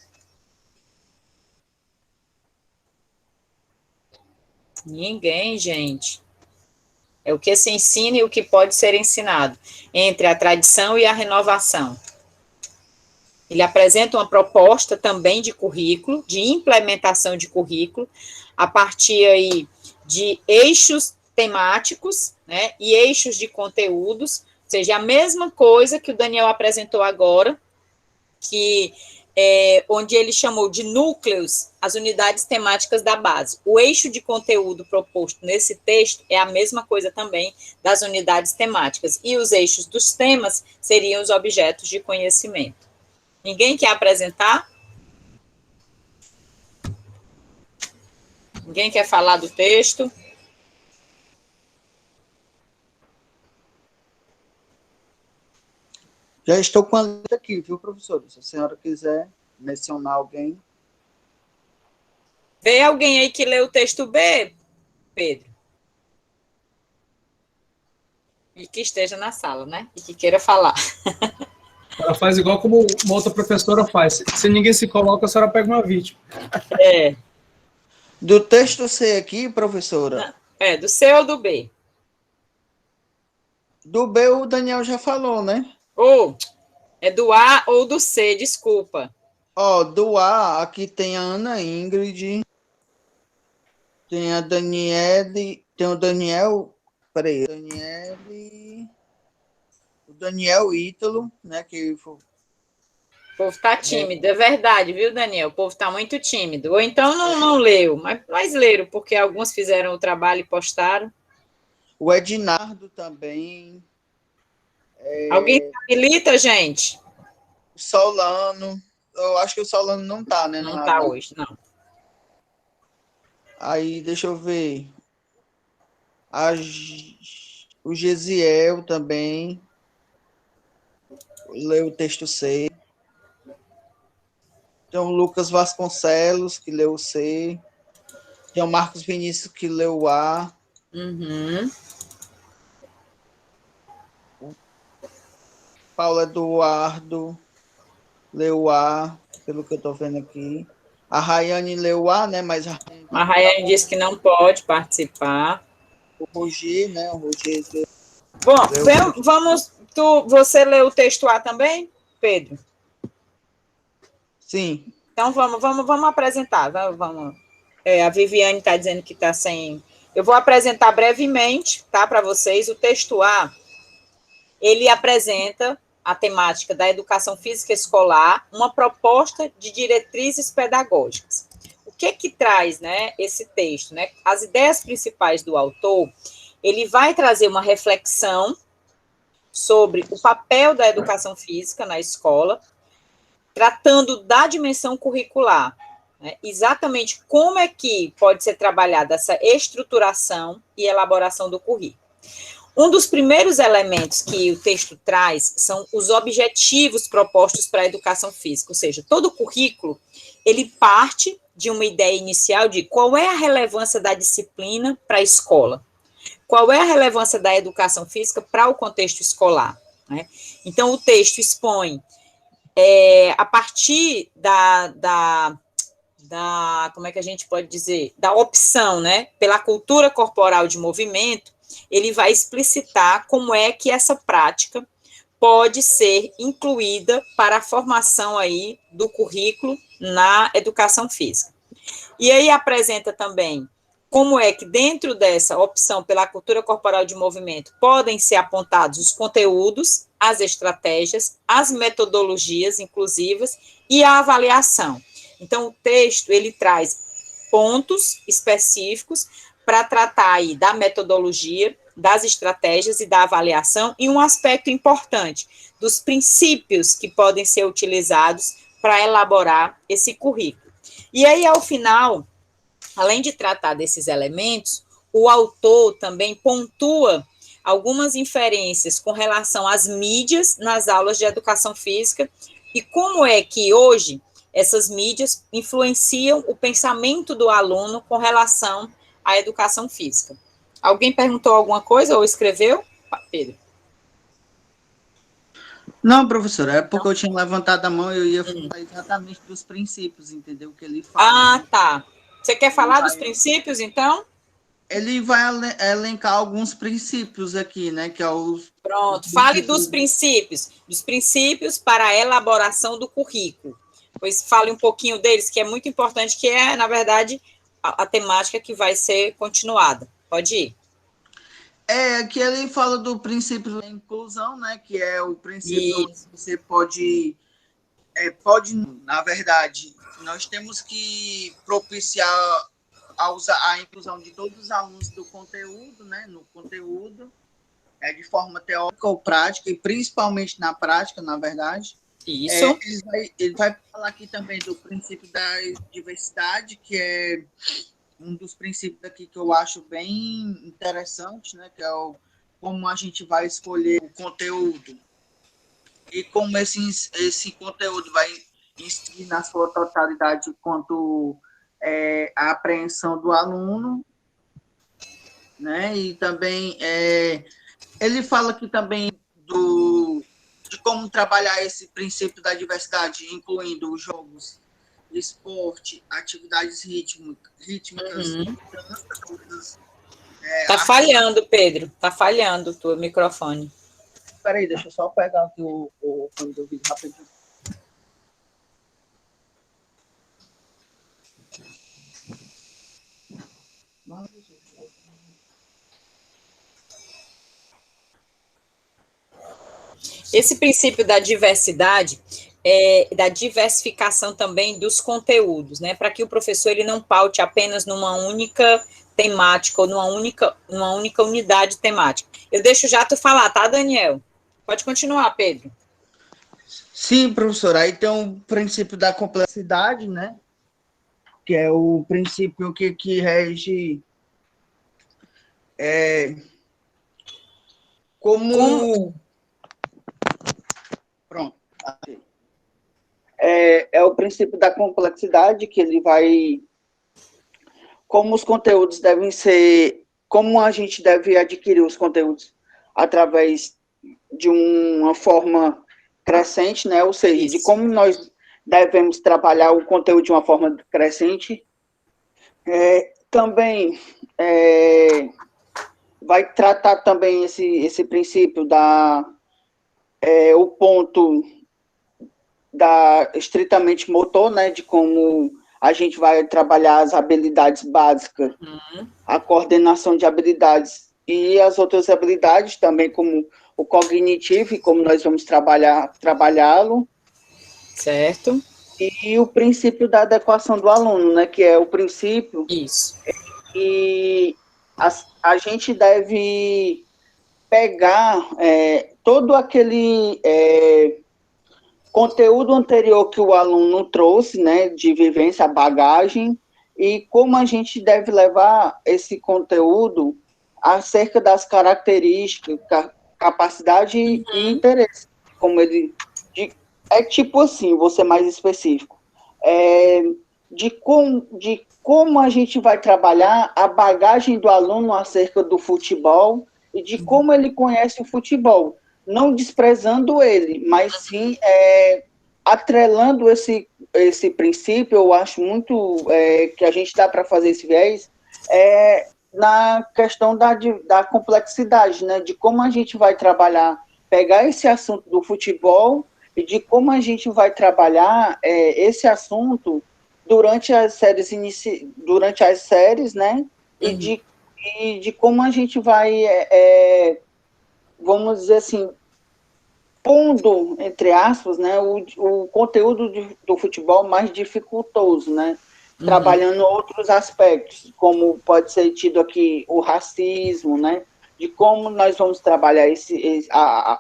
Ninguém, gente. É o que se ensina e o que pode ser ensinado entre a tradição e a renovação. Ele apresenta uma proposta também de currículo, de implementação de currículo, a partir aí de eixos temáticos, né, e eixos de conteúdos, ou seja, a mesma coisa que o Daniel apresentou agora, que onde ele chamou de núcleos as unidades temáticas da base. O eixo de conteúdo proposto nesse texto é a mesma coisa também das unidades temáticas, e os eixos dos temas seriam os objetos de conhecimento. Ninguém quer apresentar? Ninguém quer falar do texto? Já estou com a letra aqui, viu, professor? Se a senhora quiser mencionar alguém. Vê alguém aí que lê o texto B, Pedro? E que esteja na sala, né? E que queira falar. Ela faz igual como uma outra professora faz. Se ninguém se coloca, a senhora pega uma vítima. É. Do texto C aqui, professora. Do C ou do B? Do B o Daniel já falou, né? Ou é do A ou do C, desculpa. Ó, do A, aqui tem a Ana Ingrid, tem a Daniele, tem o Daniel, peraí, o Daniel Ítalo, né, que foi... O povo tá tímido, é verdade, viu, Daniel? O povo tá muito tímido. Ou então não leu, mas leram, porque alguns fizeram o trabalho e postaram. O Ednardo também. Alguém habilita, gente? O Solano. Eu acho que o Solano não tá, né? Não tá hoje, não. Aí, deixa eu ver. O Gesiel também. Leu o texto C. Tem o Lucas Vasconcelos, que leu o C. Tem o Marcos Vinícius, que leu o A. Uhum. Paulo Eduardo leu o A, pelo que eu tô vendo aqui. A Rayane leu o A, né? Mas A Rayane disse que não pode participar. o Roger, né? O Roger. Bom, vamos. Você leu o texto A também, Pedro? Sim. Então vamos apresentar. Vamos. A Viviane está dizendo que está sem. Eu vou apresentar brevemente, tá, para vocês. O texto A, ele apresenta a temática da educação física escolar, uma proposta de diretrizes pedagógicas. O que traz, né, esse texto, né? As ideias principais do autor, ele vai trazer uma reflexão sobre o papel da educação física na escola, tratando da dimensão curricular, né? Exatamente como é que pode ser trabalhada essa estruturação e elaboração do currículo. Um dos primeiros elementos que o texto traz são os objetivos propostos para a educação física, ou seja, todo o currículo, ele parte de uma ideia inicial de qual é a relevância da disciplina para a escola, qual é a relevância da educação física para o contexto escolar, né? Então, o texto expõe, a partir como é que a gente pode dizer, da opção, né, pela cultura corporal de movimento, ele vai explicitar como é que essa prática pode ser incluída para a formação aí do currículo na educação física. E aí apresenta também como é que dentro dessa opção pela cultura corporal de movimento podem ser apontados os conteúdos, as estratégias, as metodologias inclusivas e a avaliação. Então, o texto, ele traz pontos específicos para tratar aí da metodologia, das estratégias e da avaliação, e um aspecto importante, dos princípios que podem ser utilizados para elaborar esse currículo. E aí, ao final, além de tratar desses elementos, o autor também pontua algumas inferências com relação às mídias nas aulas de educação física e como é que hoje essas mídias influenciam o pensamento do aluno com relação à educação física. Alguém perguntou alguma coisa ou escreveu? Pedro. Não, professora, é porque eu tinha levantado a mão e eu ia falar exatamente dos princípios, entendeu? Que ele fala. Ah, tá. Você quer falar dos princípios, então? Ele vai elencar alguns princípios aqui, né? Que é os. Pronto, fale dos princípios para a elaboração do currículo. Pois fale um pouquinho deles, que é muito importante, que é, na verdade, a temática que vai ser continuada. Pode ir. Que ele fala do princípio da inclusão, né? Que é o princípio onde você pode, na verdade, nós temos que propiciar a inclusão de todos os alunos do conteúdo, né? No conteúdo, de forma teórica ou prática, e principalmente na prática, na verdade. Isso. Ele vai falar aqui também do princípio da diversidade, que é um dos princípios aqui que eu acho bem interessante, né, que é como a gente vai escolher o conteúdo e como esse conteúdo vai incidir na sua totalidade quanto a apreensão do aluno, né, e também ele fala aqui também de como trabalhar esse princípio da diversidade, incluindo os jogos, esporte, atividades rítmicas, dança. Tá falhando, Pedro. Tá falhando o teu microfone. Espera aí, deixa eu só pegar aqui o fone do vídeo rapidinho. Esse princípio da diversidade, da diversificação também dos conteúdos, né? Para que o professor ele não paute apenas numa única temática ou numa única unidade temática. Eu deixo já tu falar, tá, Daniel? Pode continuar, Pedro. Sim, professor. Aí tem o princípio da complexidade, né? Que é o princípio que rege como... Pronto. É o princípio da complexidade, que ele vai... Como os conteúdos devem ser... Como a gente deve adquirir os conteúdos através de uma forma crescente, né? Ou seja, de como nós devemos trabalhar o conteúdo de uma forma crescente. Também vai tratar também esse princípio o ponto estritamente motor, né, de como a gente vai trabalhar as habilidades básicas, a coordenação de habilidades e as outras habilidades também, como o cognitivo e como nós vamos trabalhá-lo. Certo. E o princípio da adequação do aluno, né, que é o princípio que a gente deve pegar todo aquele conteúdo anterior que o aluno trouxe, né, de vivência, bagagem, e como a gente deve levar esse conteúdo acerca das características, capacidade e interesse, como ele... tipo assim, vou ser mais específico, de como a gente vai trabalhar a bagagem do aluno acerca do futebol e de como ele conhece o futebol, não desprezando ele, mas sim atrelando esse princípio. Eu acho muito que a gente dá para fazer esse viés na questão da complexidade, né, de como a gente vai trabalhar, pegar esse assunto do futebol e de como a gente vai trabalhar esse assunto durante as séries, né, e de como a gente vai, vamos dizer assim, pondo, entre aspas, né, o conteúdo do futebol mais dificultoso, né, trabalhando outros aspectos, como pode ser tido aqui o racismo, né? De como nós vamos trabalhar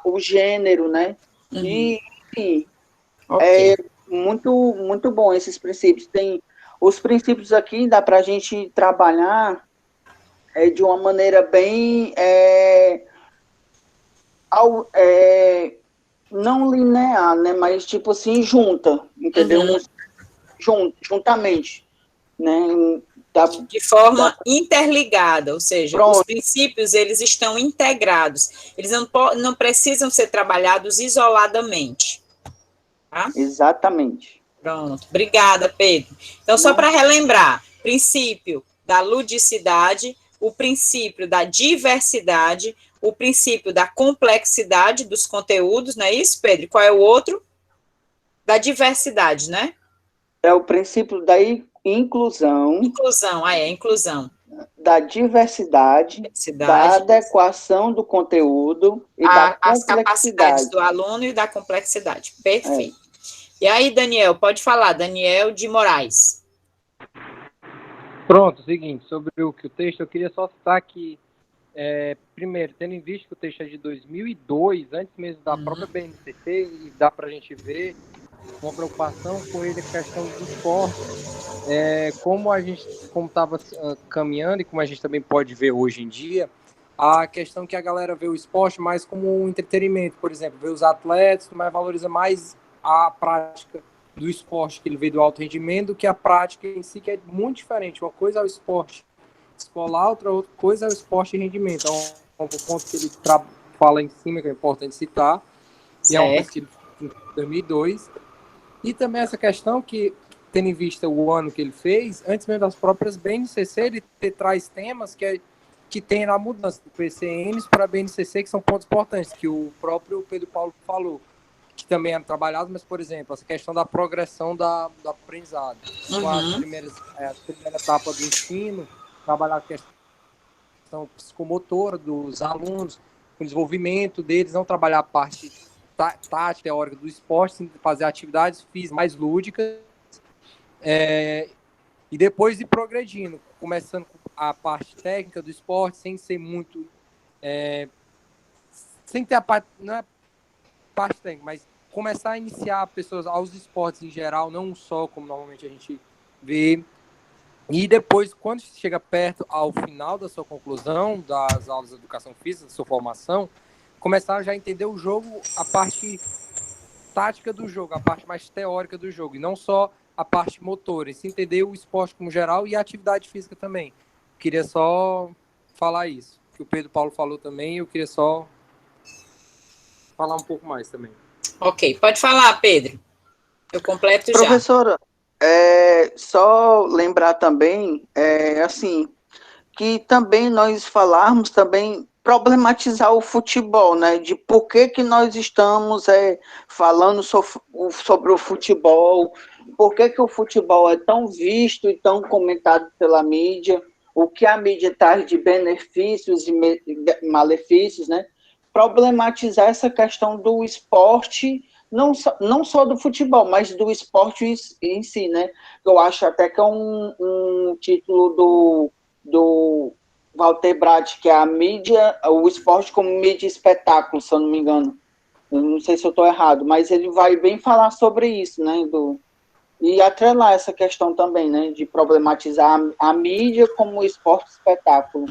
o gênero, né? E, enfim, Ok. é muito, muito bom esses princípios. Tem os princípios aqui, dá para a gente trabalhar de uma maneira bem não linear, né? Mas tipo assim, junta, entendeu? Juntamente, né? Dá, De forma dá, interligada, ou seja, os pronto, princípios, eles estão integrados. Eles não precisam ser trabalhados isoladamente. Tá? exatamente. Pronto. Obrigada, Pedro. Então, só para relembrar, princípio da ludicidade, o princípio da diversidade, o princípio da complexidade dos conteúdos, não é isso, Pedro? Qual é o outro? Da diversidade, né? É o princípio da inclusão, Inclusão. da diversidade, da adequação do conteúdo e da As capacidades complexidade. do aluno e da complexidade. Perfeito. E aí, Daniel, pode falar, Daniel de Moraes. Pronto, seguinte, sobre o texto, eu queria só citar que, primeiro, tendo em vista que o texto é de 2002, antes mesmo da própria BNCC, e dá para a gente ver uma preocupação com ele, a questão do esporte, como estava caminhando e como a gente também pode ver hoje em dia, a questão que a galera vê o esporte mais como um entretenimento, por exemplo, vê os atletas, mas valoriza mais a prática do esporte, que ele veio do alto rendimento, do que a prática em si, que é muito diferente. Uma coisa é o esporte escolar, outra coisa é o esporte de rendimento. Então, é um ponto que ele fala em cima, que é importante citar, e é uma coisa que ele fez em 2002. E também essa questão que, tendo em vista o ano que ele fez, antes mesmo das próprias BNCC, ele traz temas que tem na mudança do PCNs para a BNCC, que são pontos importantes, que o próprio Pedro Paulo falou, que também é trabalhado, mas, por exemplo, essa questão da progressão do aprendizado. A primeira etapa do ensino, trabalhar a questão psicomotora dos alunos, o desenvolvimento deles, não trabalhar a parte tática, teórica do esporte, sim, fazer atividades físicas mais lúdicas, e depois ir progredindo, começando com a parte técnica do esporte, sem ser muito... sem ter a parte... Não é parte técnica, mas começar a iniciar pessoas aos esportes em geral, não só como normalmente a gente vê. E depois, quando chega perto ao final da sua conclusão, das aulas de educação física, da sua formação, começar a já entender o jogo, a parte tática do jogo, a parte mais teórica do jogo, e não só a parte motora, e se entender o esporte como geral e a atividade física também. Queria só falar isso, que o Pedro Paulo falou também, e eu queria só falar um pouco mais também. Ok, pode falar, Pedro. Eu completo já. Professora, só lembrar também, assim, que também nós falarmos também problematizar o futebol, né? De por que nós estamos falando sobre o futebol, por que o futebol é tão visto e tão comentado pela mídia, o que a mídia traz de benefícios e malefícios, né? Problematizar essa questão do esporte, não só do futebol, mas do esporte em si, né? Eu acho até que é um título do Walter Bratt, que é a mídia, o esporte como mídia e espetáculo, se eu não me engano. Eu não sei se eu estou errado, mas ele vai bem falar sobre isso, né? E atrelar essa questão também, né? De problematizar a mídia como esporte e espetáculo.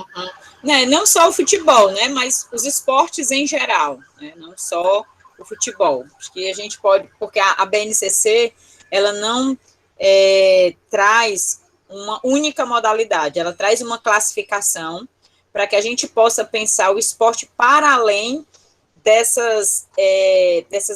Não só o futebol, né? Mas os esportes em geral, né? Não só o futebol. Acho que a gente pode, porque a BNCC, ela não traz uma única modalidade, ela traz uma classificação para que a gente possa pensar o esporte para além dessas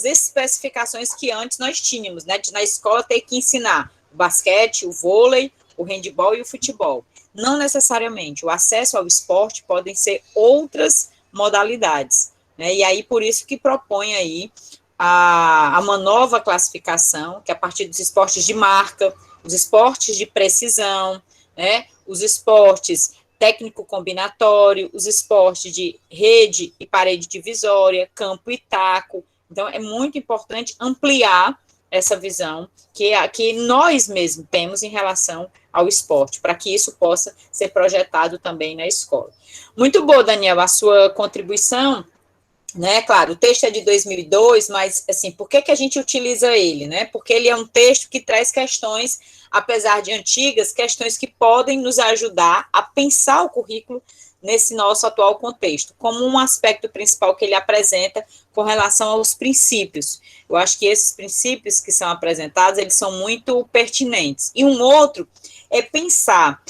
especificações que antes nós tínhamos, né? De na escola ter que ensinar o basquete, o vôlei, o handebol e o futebol. Não necessariamente. O acesso ao esporte podem ser outras modalidades, né? E aí, por isso que propõe aí uma nova classificação, que é a partir dos esportes de marca, os esportes de precisão, né? Os esportes técnico combinatório, os esportes de rede e parede divisória, campo e taco. Então, é muito importante ampliar essa visão que nós mesmos temos em relação ao esporte, para que isso possa ser projetado também na escola. Muito boa, Daniel, a sua contribuição, né? Claro, o texto é de 2002, mas, assim, por que a gente utiliza ele, né? Porque ele é um texto que traz questões, apesar de antigas, questões que podem nos ajudar a pensar o currículo nesse nosso atual contexto, como um aspecto principal que ele apresenta com relação aos princípios. Eu acho que esses princípios que são apresentados, eles são muito pertinentes. E um outro é pensar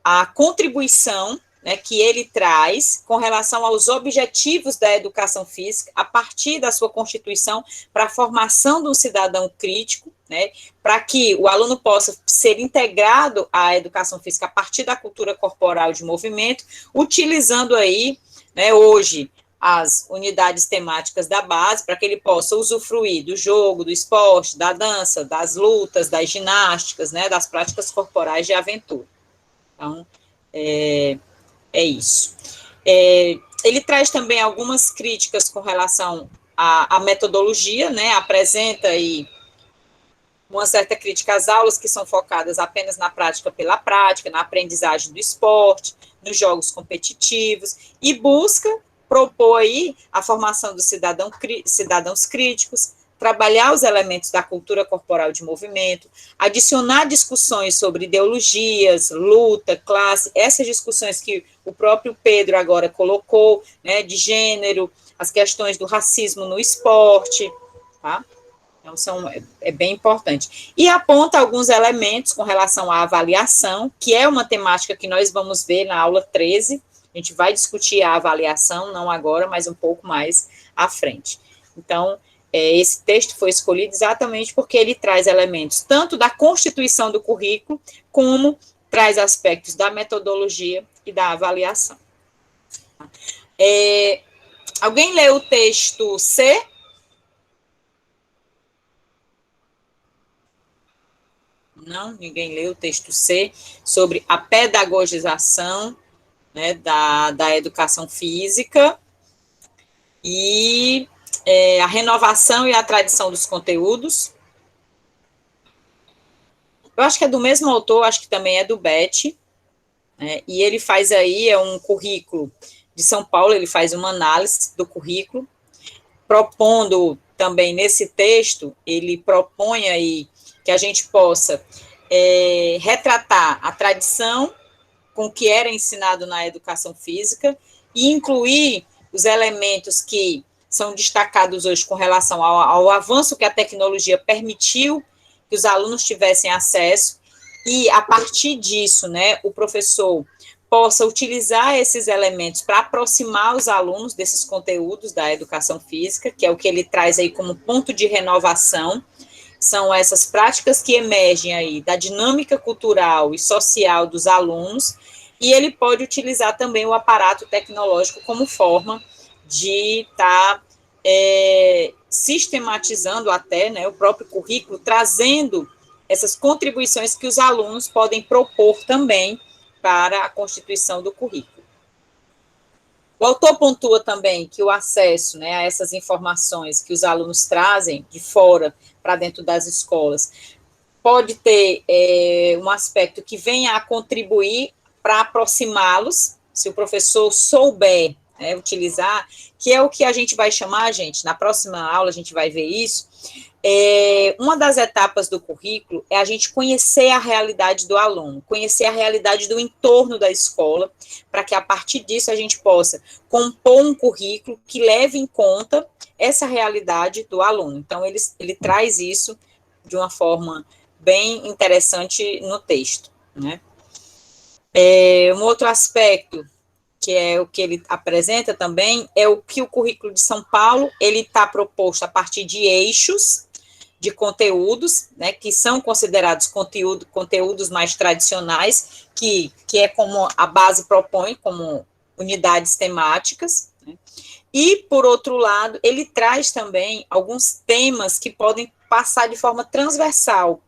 a contribuição, né, que ele traz com relação aos objetivos da educação física, a partir da sua constituição, para a formação de um cidadão crítico, né, para que o aluno possa ser integrado à educação física a partir da cultura corporal de movimento, utilizando aí, né, hoje, as unidades temáticas da base, para que ele possa usufruir do jogo, do esporte, da dança, das lutas, das ginásticas, né, das práticas corporais de aventura. Então, é isso. Ele traz também algumas críticas com relação à metodologia, né, apresenta aí uma certa crítica às aulas que são focadas apenas na prática pela prática, na aprendizagem do esporte, nos jogos competitivos, e busca propor aí a formação dos cidadãos críticos, trabalhar os elementos da cultura corporal de movimento, adicionar discussões sobre ideologias, luta, classe, essas discussões que o próprio Pedro agora colocou, né, de gênero, as questões do racismo no esporte, tá? Então, é bem importante. E aponta alguns elementos com relação à avaliação, que é uma temática que nós vamos ver na aula 13, a gente vai discutir a avaliação, não agora, mas um pouco mais à frente. Então, esse texto foi escolhido exatamente porque ele traz elementos tanto da constituição do currículo, como traz aspectos da metodologia e da avaliação. Alguém leu o texto C? Não, ninguém leu o texto C, sobre a pedagogização, né, da educação física e a renovação e a tradição dos conteúdos. Eu acho que é do mesmo autor, acho que também é do Betti, né, e ele faz aí um currículo de São Paulo, ele faz uma análise do currículo, propondo também nesse texto, ele propõe aí que a gente possa retratar a tradição com o que era ensinado na educação física e incluir os elementos que são destacados hoje com relação ao avanço que a tecnologia permitiu que os alunos tivessem acesso e, a partir disso, né, o professor possa utilizar esses elementos para aproximar os alunos desses conteúdos da educação física, que é o que ele traz aí como ponto de renovação. São essas práticas que emergem aí da dinâmica cultural e social dos alunos, e ele pode utilizar também o aparato tecnológico como forma de estar sistematizando até, né, o próprio currículo, trazendo essas contribuições que os alunos podem propor também para a constituição do currículo. O autor pontua também que o acesso, né, a essas informações que os alunos trazem de fora para dentro das escolas pode ter um aspecto que venha a contribuir para aproximá-los, se o professor souber, né, utilizar, que é o que a gente vai chamar, gente, na próxima aula a gente vai ver isso. Uma das etapas do currículo é a gente conhecer a realidade do aluno, conhecer a realidade do entorno da escola, para que a partir disso a gente possa compor um currículo que leve em conta essa realidade do aluno. Então, ele traz isso de uma forma bem interessante no texto, né? Um outro aspecto, que é o que ele apresenta também, é o que o currículo de São Paulo, ele está proposto a partir de eixos de conteúdos, né, que são considerados conteúdos mais tradicionais, que é como a base propõe, como unidades temáticas, né? E, por outro lado, ele traz também alguns temas que podem passar de forma transversal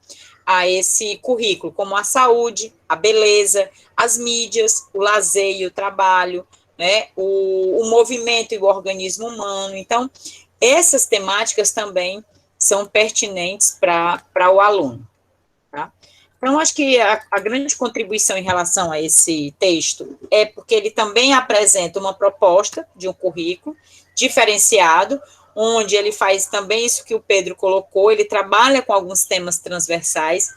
a esse currículo, como a saúde, a beleza, as mídias, o lazer e o trabalho, né, o movimento e o organismo humano. Então, essas temáticas também são pertinentes para o aluno. Tá? Então, acho que a grande contribuição em relação a esse texto é porque ele também apresenta uma proposta de um currículo diferenciado, onde ele faz também isso que o Pedro colocou, ele trabalha com alguns temas transversais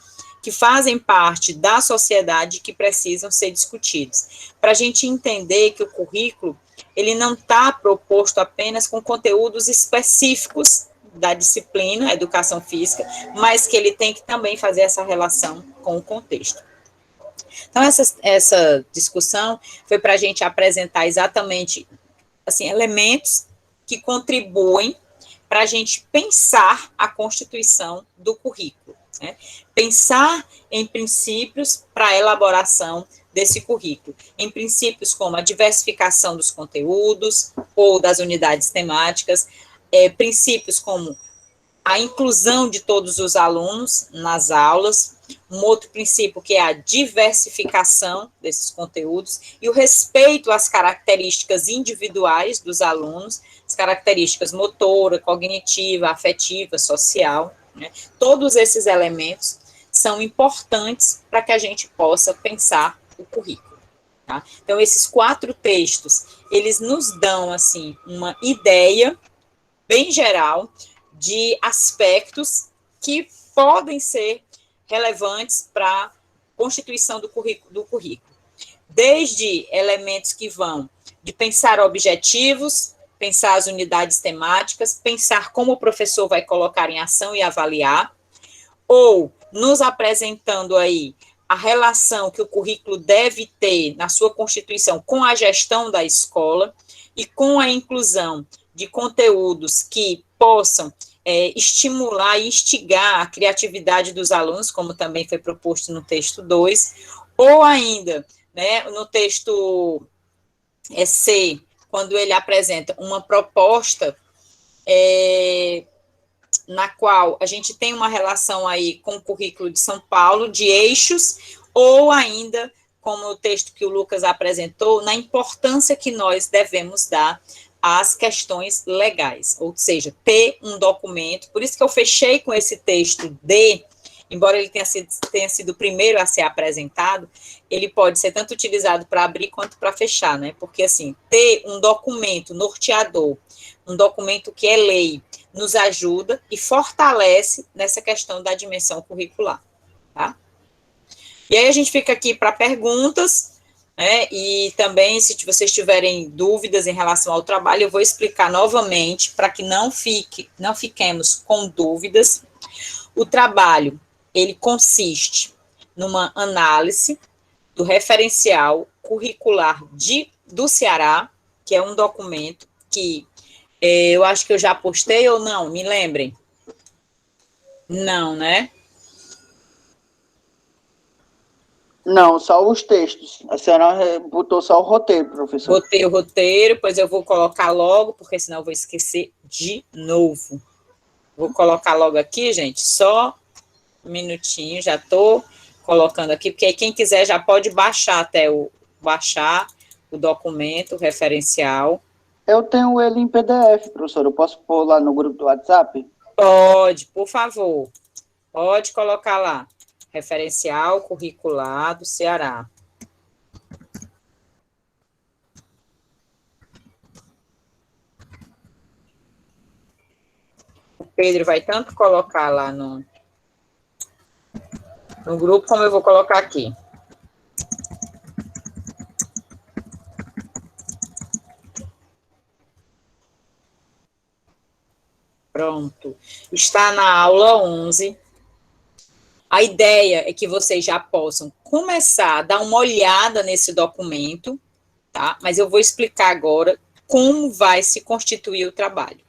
que fazem parte da sociedade que precisam ser discutidos. Para a gente entender que o currículo, ele não está proposto apenas com conteúdos específicos da disciplina, educação física, mas que ele tem que também fazer essa relação com o contexto. Então, essa discussão foi para a gente apresentar exatamente, assim, elementos que contribuem para a gente pensar a constituição do currículo, né? Pensar em princípios para a elaboração desse currículo, em princípios como a diversificação dos conteúdos ou das unidades temáticas, princípios como a inclusão de todos os alunos nas aulas, um outro princípio que é a diversificação desses conteúdos e o respeito às características individuais dos alunos, as características motora, cognitiva, afetiva, social, né? Todos esses elementos são importantes para que a gente possa pensar o currículo. Tá? Então, esses 4 textos, eles nos dão, assim, uma ideia bem geral de aspectos que podem ser relevantes para a constituição do currículo. Desde elementos que vão de pensar objetivos, pensar as unidades temáticas, pensar como o professor vai colocar em ação e avaliar, ou nos apresentando aí a relação que o currículo deve ter na sua constituição com a gestão da escola e com a inclusão de conteúdos que possam estimular e instigar a criatividade dos alunos, como também foi proposto no texto 2, ou ainda, né, no texto C, quando ele apresenta uma proposta na qual a gente tem uma relação aí com o currículo de São Paulo, de eixos, ou ainda, como o texto que o Lucas apresentou, na importância que nós devemos dar às questões legais, ou seja, ter um documento, por isso que eu fechei com esse texto D, embora ele tenha sido o primeiro a ser apresentado, ele pode ser tanto utilizado para abrir quanto para fechar, né? Porque, assim, ter um documento norteador, um documento que é lei, nos ajuda e fortalece nessa questão da dimensão curricular, tá? E aí a gente fica aqui para perguntas, né? E também, se vocês tiverem dúvidas em relação ao trabalho, eu vou explicar novamente, para que não fiquemos com dúvidas. O trabalho, ele consiste numa análise do referencial curricular do Ceará, que é um documento que eu acho que eu já postei ou não, me lembrem. Não, né? Não, só os textos. A senhora botou só o roteiro, professor. Botei o roteiro, pois eu vou colocar logo, porque senão eu vou esquecer de novo. Vou colocar logo aqui, gente, só um minutinho, já estou colocando aqui, porque aí quem quiser já pode baixar baixar o documento, o referencial. Eu tenho ele em PDF, professor. Eu posso pôr lá no grupo do WhatsApp? Pode, por favor. Pode colocar lá. Referencial curricular do Ceará. O Pedro vai tanto colocar lá no grupo, como eu vou colocar aqui. Pronto. Está na aula 11. A ideia é que vocês já possam começar a dar uma olhada nesse documento, tá? Mas eu vou explicar agora como vai se constituir o trabalho.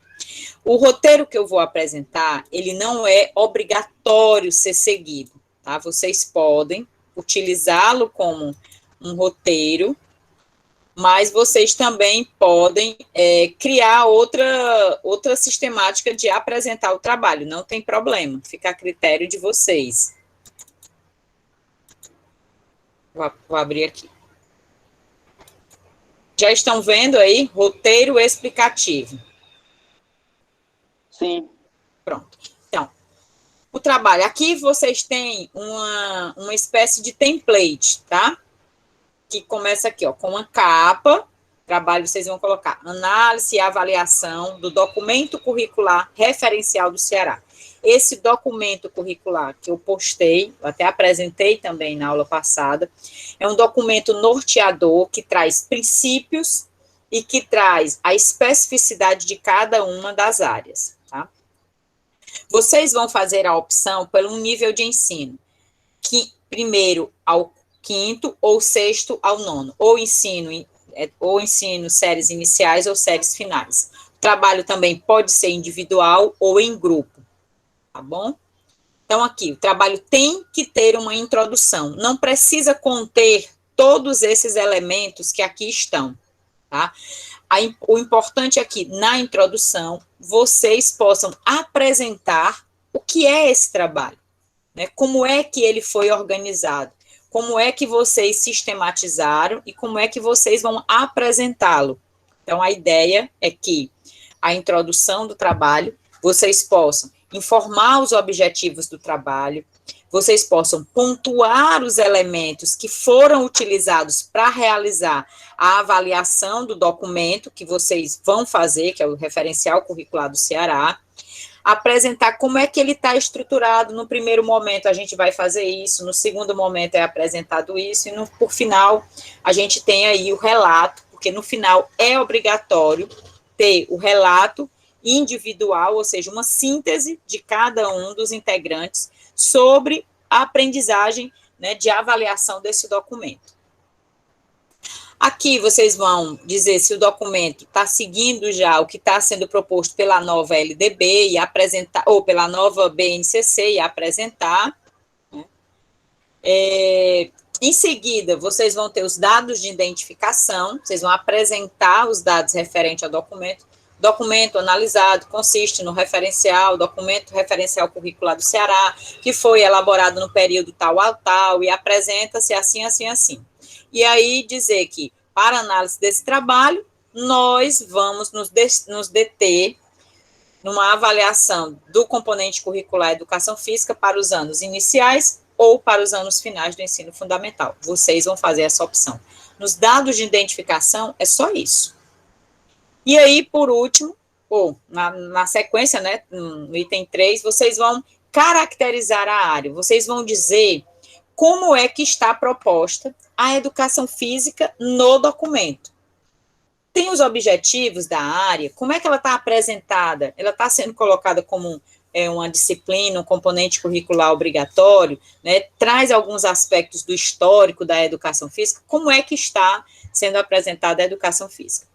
O roteiro que eu vou apresentar, ele não é obrigatório ser seguido, tá? Vocês podem utilizá-lo como um roteiro, mas vocês também podem criar outra sistemática de apresentar o trabalho, não tem problema, fica a critério de vocês. Vou abrir aqui. Já estão vendo aí? Roteiro explicativo. Sim. Pronto. Então, o trabalho. Aqui vocês têm uma espécie de template, tá? Que começa aqui, ó, com uma capa. Trabalho, vocês vão colocar análise e avaliação do documento curricular referencial do Ceará. Esse documento curricular que eu postei, eu até apresentei também na aula passada, é um documento norteador que traz princípios e que traz a especificidade de cada uma das áreas, tá? Vocês vão fazer a opção pelo nível de ensino, que primeiro ao quinto ou sexto ao nono, ou ensino séries iniciais ou séries finais. O trabalho também pode ser individual ou em grupo, tá bom? Então, aqui, o trabalho tem que ter uma introdução, não precisa conter todos esses elementos que aqui estão, tá? O importante aqui, na introdução, vocês possam apresentar o que é esse trabalho, né? Como é que ele foi organizado, como é que vocês sistematizaram e como é que vocês vão apresentá-lo. Então, a ideia é que a introdução do trabalho, vocês possam informar os objetivos do trabalho, vocês possam pontuar os elementos que foram utilizados para realizar a avaliação do documento que vocês vão fazer, que é o referencial curricular do Ceará, apresentar como é que ele está estruturado. No primeiro momento a gente vai fazer isso, no segundo momento é apresentado isso, e por final a gente tem aí o relato, porque no final é obrigatório ter o relato individual, ou seja, uma síntese de cada um dos integrantes sobre a aprendizagem, né, de avaliação desse documento. Aqui vocês vão dizer se o documento está seguindo já o que está sendo proposto pela nova LDB e apresentar, ou pela nova BNCC e apresentar, né? Em seguida, vocês vão ter os dados de identificação, vocês vão apresentar os dados referentes ao documento. Documento analisado consiste no documento referencial curricular do Ceará, que foi elaborado no período tal a tal, e apresenta-se assim, assim, assim. E aí dizer que, para análise desse trabalho, nós vamos nos deter numa avaliação do componente curricular Educação Física para os anos iniciais ou para os anos finais do ensino fundamental. Vocês vão fazer essa opção. Nos dados de identificação, é só isso. E aí, por último, ou na sequência, né, no item 3, vocês vão caracterizar a área, vocês vão dizer como é que está proposta a educação física no documento. Tem os objetivos da área, como é que ela está apresentada? Ela está sendo colocada como uma disciplina, um componente curricular obrigatório, né? Traz alguns aspectos do histórico da educação física, como é que está sendo apresentada a educação física.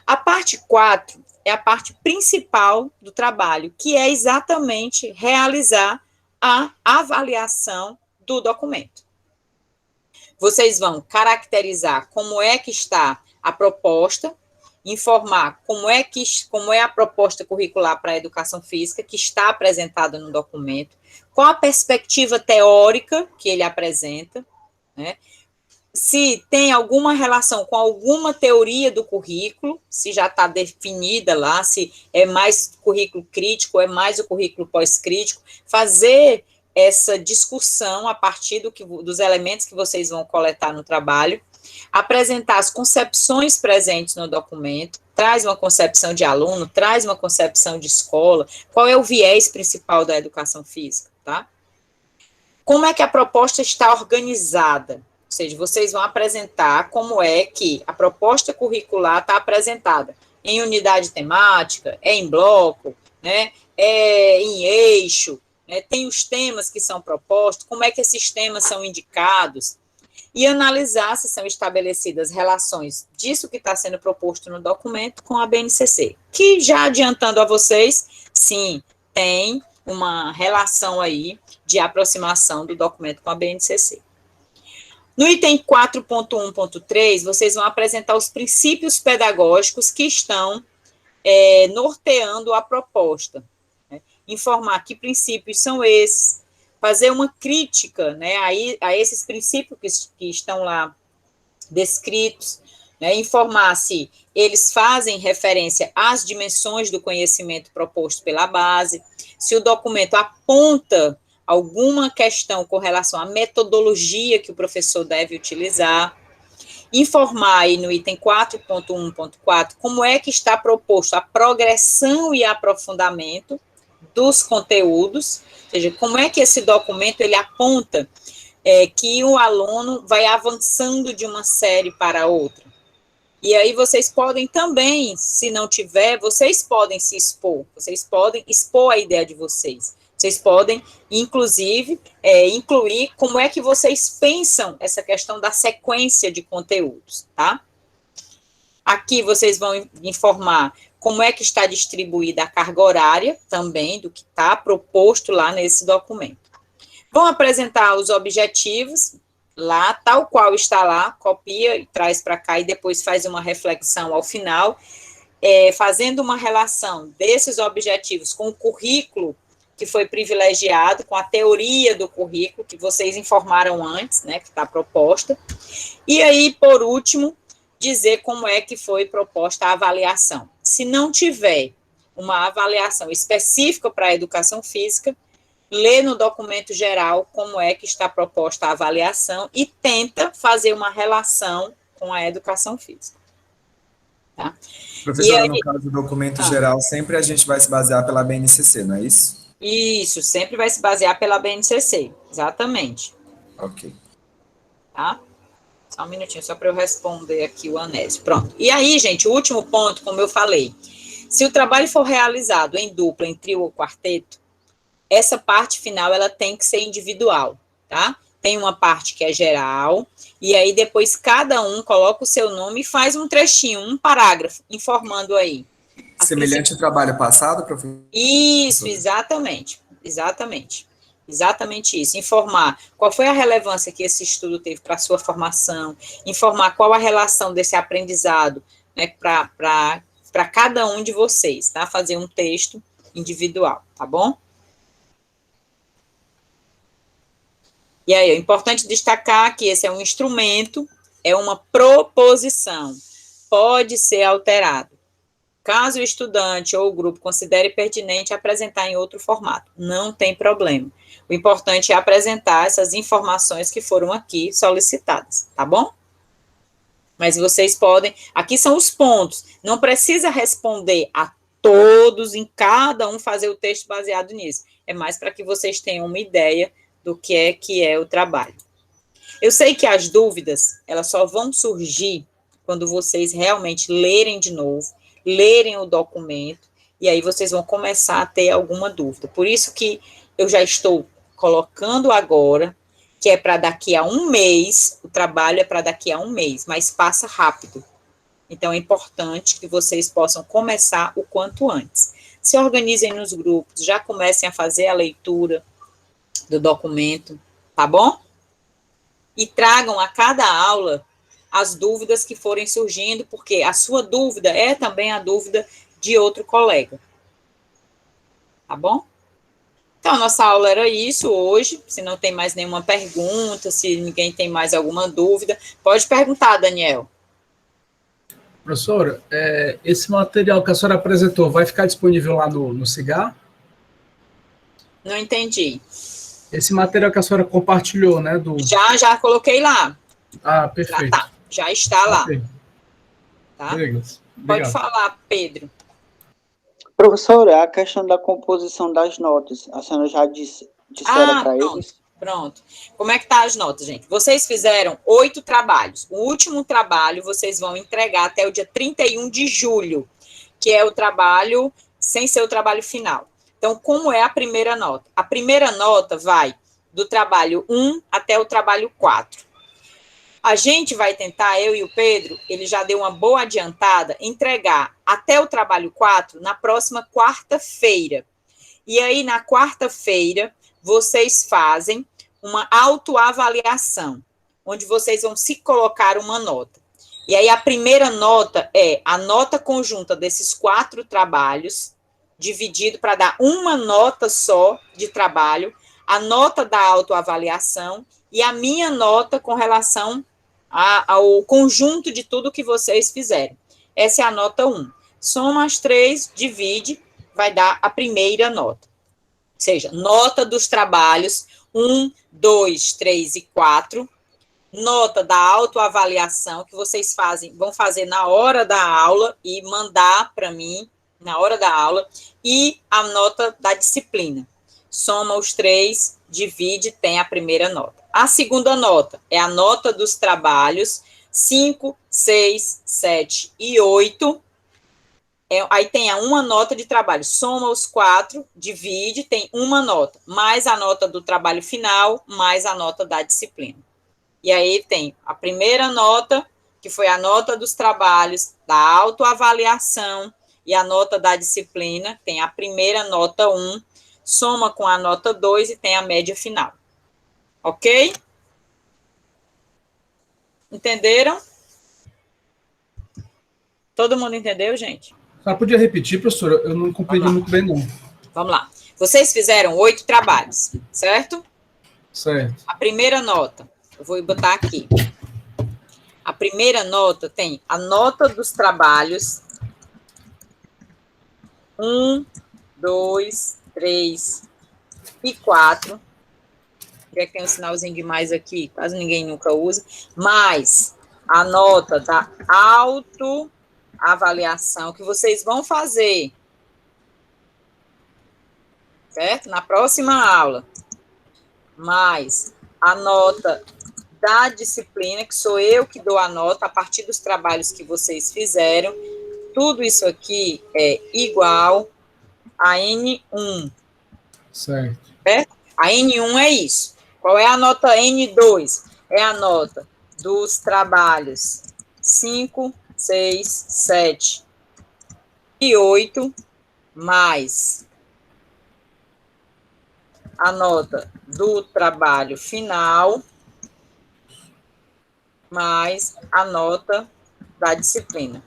A parte 4 é a parte principal do trabalho, que é exatamente realizar a avaliação do documento. Vocês vão caracterizar como é que está a proposta, informar como é a proposta curricular para a educação física que está apresentada no documento, qual a perspectiva teórica que ele apresenta, né? Se tem alguma relação com alguma teoria do currículo, se já está definida lá, se é mais currículo crítico, é mais o currículo pós-crítico, fazer essa discussão a partir dos elementos que vocês vão coletar no trabalho, apresentar as concepções presentes no documento, traz uma concepção de aluno, traz uma concepção de escola, qual é o viés principal da educação física, tá? Como é que a proposta está organizada? Ou seja, vocês vão apresentar como é que a proposta curricular está apresentada em unidade temática, em bloco, né, em eixo, né, tem os temas que são propostos, como é que esses temas são indicados, e analisar se são estabelecidas relações disso que está sendo proposto no documento com a BNCC, que já adiantando a vocês, sim, tem uma relação aí de aproximação do documento com a BNCC. No item 4.1.3, vocês vão apresentar os princípios pedagógicos que estão norteando a proposta, né? Informar que princípios são esses, fazer uma crítica, né, a esses princípios que estão lá descritos, né, informar se eles fazem referência às dimensões do conhecimento proposto pela base, se o documento aponta alguma questão com relação à metodologia que o professor deve utilizar, informar aí no item 4.1.4 como é que está proposto a progressão e aprofundamento dos conteúdos, ou seja, como é que esse documento ele aponta que o aluno vai avançando de uma série para outra. E aí vocês podem também, se não tiver, vocês podem se expor, vocês podem expor a ideia de vocês. Vocês podem, inclusive, incluir como é que vocês pensam essa questão da sequência de conteúdos, tá? Aqui vocês vão informar como é que está distribuída a carga horária também, do que está proposto lá nesse documento. Vão apresentar os objetivos, lá, tal qual está lá, copia e traz para cá e depois faz uma reflexão ao final, fazendo uma relação desses objetivos com o currículo que foi privilegiado, com a teoria do currículo que vocês informaram antes, né, que está proposta. E aí, por último, dizer como é que foi proposta a avaliação. Se não tiver uma avaliação específica para a educação física, lê no documento geral como é que está proposta a avaliação e tenta fazer uma relação com a educação física. Tá? Professora, no caso do documento geral, sempre a gente vai se basear pela BNCC, não é isso? Isso, sempre vai se basear pela BNCC, exatamente. Ok. Tá? Só um minutinho, só para eu responder aqui o Anésio. Pronto. E aí, gente, o último ponto, como eu falei, se o trabalho for realizado em dupla, em trio ou quarteto, essa parte final, ela tem que ser individual, tá? Tem uma parte que é geral, e aí depois cada um coloca o seu nome e faz um trechinho, um parágrafo, informando aí. Semelhante ao trabalho passado, professor? Isso, exatamente, exatamente. Exatamente isso, informar qual foi a relevância que esse estudo teve para a sua formação, informar qual a relação desse aprendizado, né, para cada um de vocês, tá? Fazer um texto individual, tá bom? E aí, é importante destacar que esse é um instrumento, é uma proposição, pode ser alterado. Caso o estudante ou o grupo considere pertinente apresentar em outro formato, não tem problema. O importante é apresentar essas informações que foram aqui solicitadas, tá bom? Mas vocês podem, aqui são os pontos, não precisa responder a todos, em cada um fazer o texto baseado nisso. É mais para que vocês tenham uma ideia do que é o trabalho. Eu sei que as dúvidas, elas só vão surgir quando vocês realmente lerem de novo, lerem o documento, e aí vocês vão começar a ter alguma dúvida. Por isso que eu já estou colocando agora, que é para daqui a um mês, o trabalho é para daqui a um mês, mas passa rápido. Então, é importante que vocês possam começar o quanto antes. Se organizem nos grupos, já comecem a fazer a leitura do documento, tá bom? E tragam a cada aula as dúvidas que forem surgindo, porque a sua dúvida é também a dúvida de outro colega. Tá bom? Então, a nossa aula era isso hoje. Se não tem mais nenhuma pergunta, se ninguém tem mais alguma dúvida, pode perguntar, Daniel. Professora, esse material que a senhora apresentou vai ficar disponível lá no CIGAR? Não entendi. Esse material que a senhora compartilhou, né? Já coloquei lá. Ah, perfeito. Já está lá. Okay. Tá? Obrigado. Pode falar, Pedro. Professora, a questão da composição das notas, a senhora já disseram para eles? Pronto. Como é que tá as notas, gente? Vocês fizeram 8 trabalhos. O último trabalho vocês vão entregar até o dia 31 de julho, que é o trabalho sem ser o trabalho final. Então, como é a primeira nota? A primeira nota vai do trabalho 1 até o trabalho 4. A gente vai tentar, eu e o Pedro, ele já deu uma boa adiantada, entregar até o trabalho 4 na próxima quarta-feira. E aí, na quarta-feira, vocês fazem uma autoavaliação, onde vocês vão se colocar uma nota. E aí, a primeira nota é a nota conjunta desses 4 trabalhos, dividido para dar uma nota só de trabalho, a nota da autoavaliação e a minha nota com relação ao conjunto de tudo que vocês fizeram. Essa é a nota 1. Soma as 3, divide, vai dar a primeira nota. seja, nota dos trabalhos 1, 2, 3 e 4, nota da autoavaliação que vocês vão fazer na hora da aula e mandar para mim na hora da aula, e a nota da disciplina. Soma os três, divide, tem a primeira nota. A segunda nota é a nota dos trabalhos 5, 6, 7 e 8. Aí tem uma nota de trabalho, soma os 4, divide, tem uma nota, mais a nota do trabalho final, mais a nota da disciplina. E aí tem a primeira nota, que foi a nota dos trabalhos, da autoavaliação, e a nota da disciplina, tem a primeira nota 1, soma com a nota 2 e tem a média final. Ok? Entenderam? Todo mundo entendeu, gente? Só podia repetir, professora? Eu não compreendi muito bem, não. Vamos lá. Vocês fizeram 8 trabalhos, certo? Certo. A primeira nota, eu vou botar aqui. A primeira nota tem a nota dos trabalhos 1, 2, 3 e 4. Que tem um sinalzinho de mais aqui, quase ninguém nunca usa. Mais a nota da autoavaliação que vocês vão fazer, certo? Na próxima aula. Mais a nota da disciplina, que sou eu que dou a nota a partir dos trabalhos que vocês fizeram. Tudo isso aqui é igual a N1. Certo. Certo? A N1 é isso. Qual é a nota N2? É a nota dos trabalhos 5, 6, 7 e 8, mais a nota do trabalho final, mais a nota da disciplina,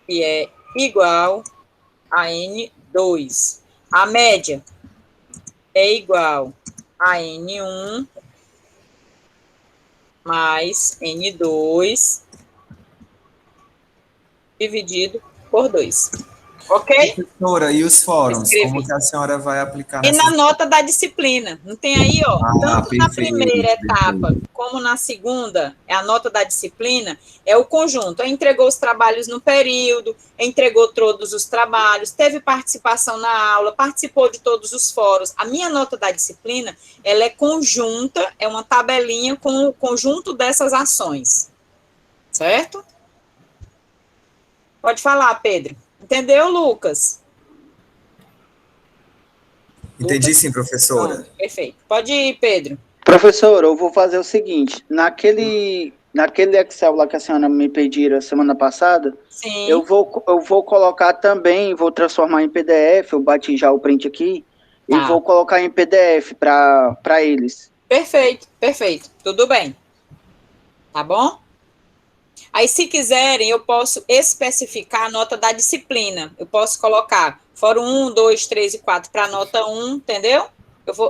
que é igual a N2. A média é igual a N1 mais N2 dividido por 2. Ok? Professora, e os fóruns? Escrevi. Como que a senhora vai aplicar E nessa... na nota da disciplina. Não tem aí, ó. Tanto na perfeito, primeira etapa perfeito. como na segunda, é a nota da disciplina, é o conjunto. Entregou os trabalhos no período, entregou todos os trabalhos, teve participação na aula, participou de todos os fóruns. A minha nota da disciplina, ela é conjunta, é uma tabelinha com o conjunto dessas ações. Certo? Pode falar, Pedro. Entendeu, Lucas? Entendi sim, professora. Perfeito. Pode ir, Pedro. Professor, eu vou fazer o seguinte, naquele Excel lá que a senhora me pediram semana passada, Sim. eu vou colocar também, vou transformar em PDF, eu bati já o print aqui, e vou colocar em PDF para eles. Perfeito, perfeito. Tudo bem. Tá bom? Aí, se quiserem, eu posso especificar a nota da disciplina. Eu posso colocar fórum 1, 2, 3 e 4 para a nota 1, entendeu?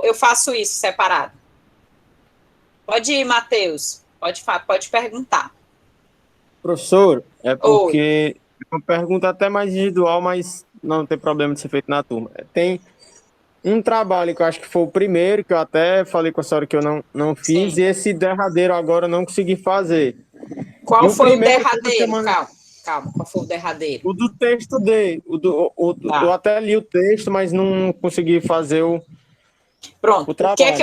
Eu faço isso separado. Pode ir, Matheus. Pode perguntar. Professor, é porque é uma pergunta até mais individual, mas não tem problema de ser feito na turma. Tem um trabalho que eu acho que foi o primeiro, que eu até falei com a senhora que eu não fiz, Sim. e esse derradeiro agora eu não consegui fazer. Qual foi o primeiro, derradeiro? Calma. Qual foi o derradeiro? O do texto dele. Eu até li o texto, mas não consegui fazer o Pronto. trabalho. O que é que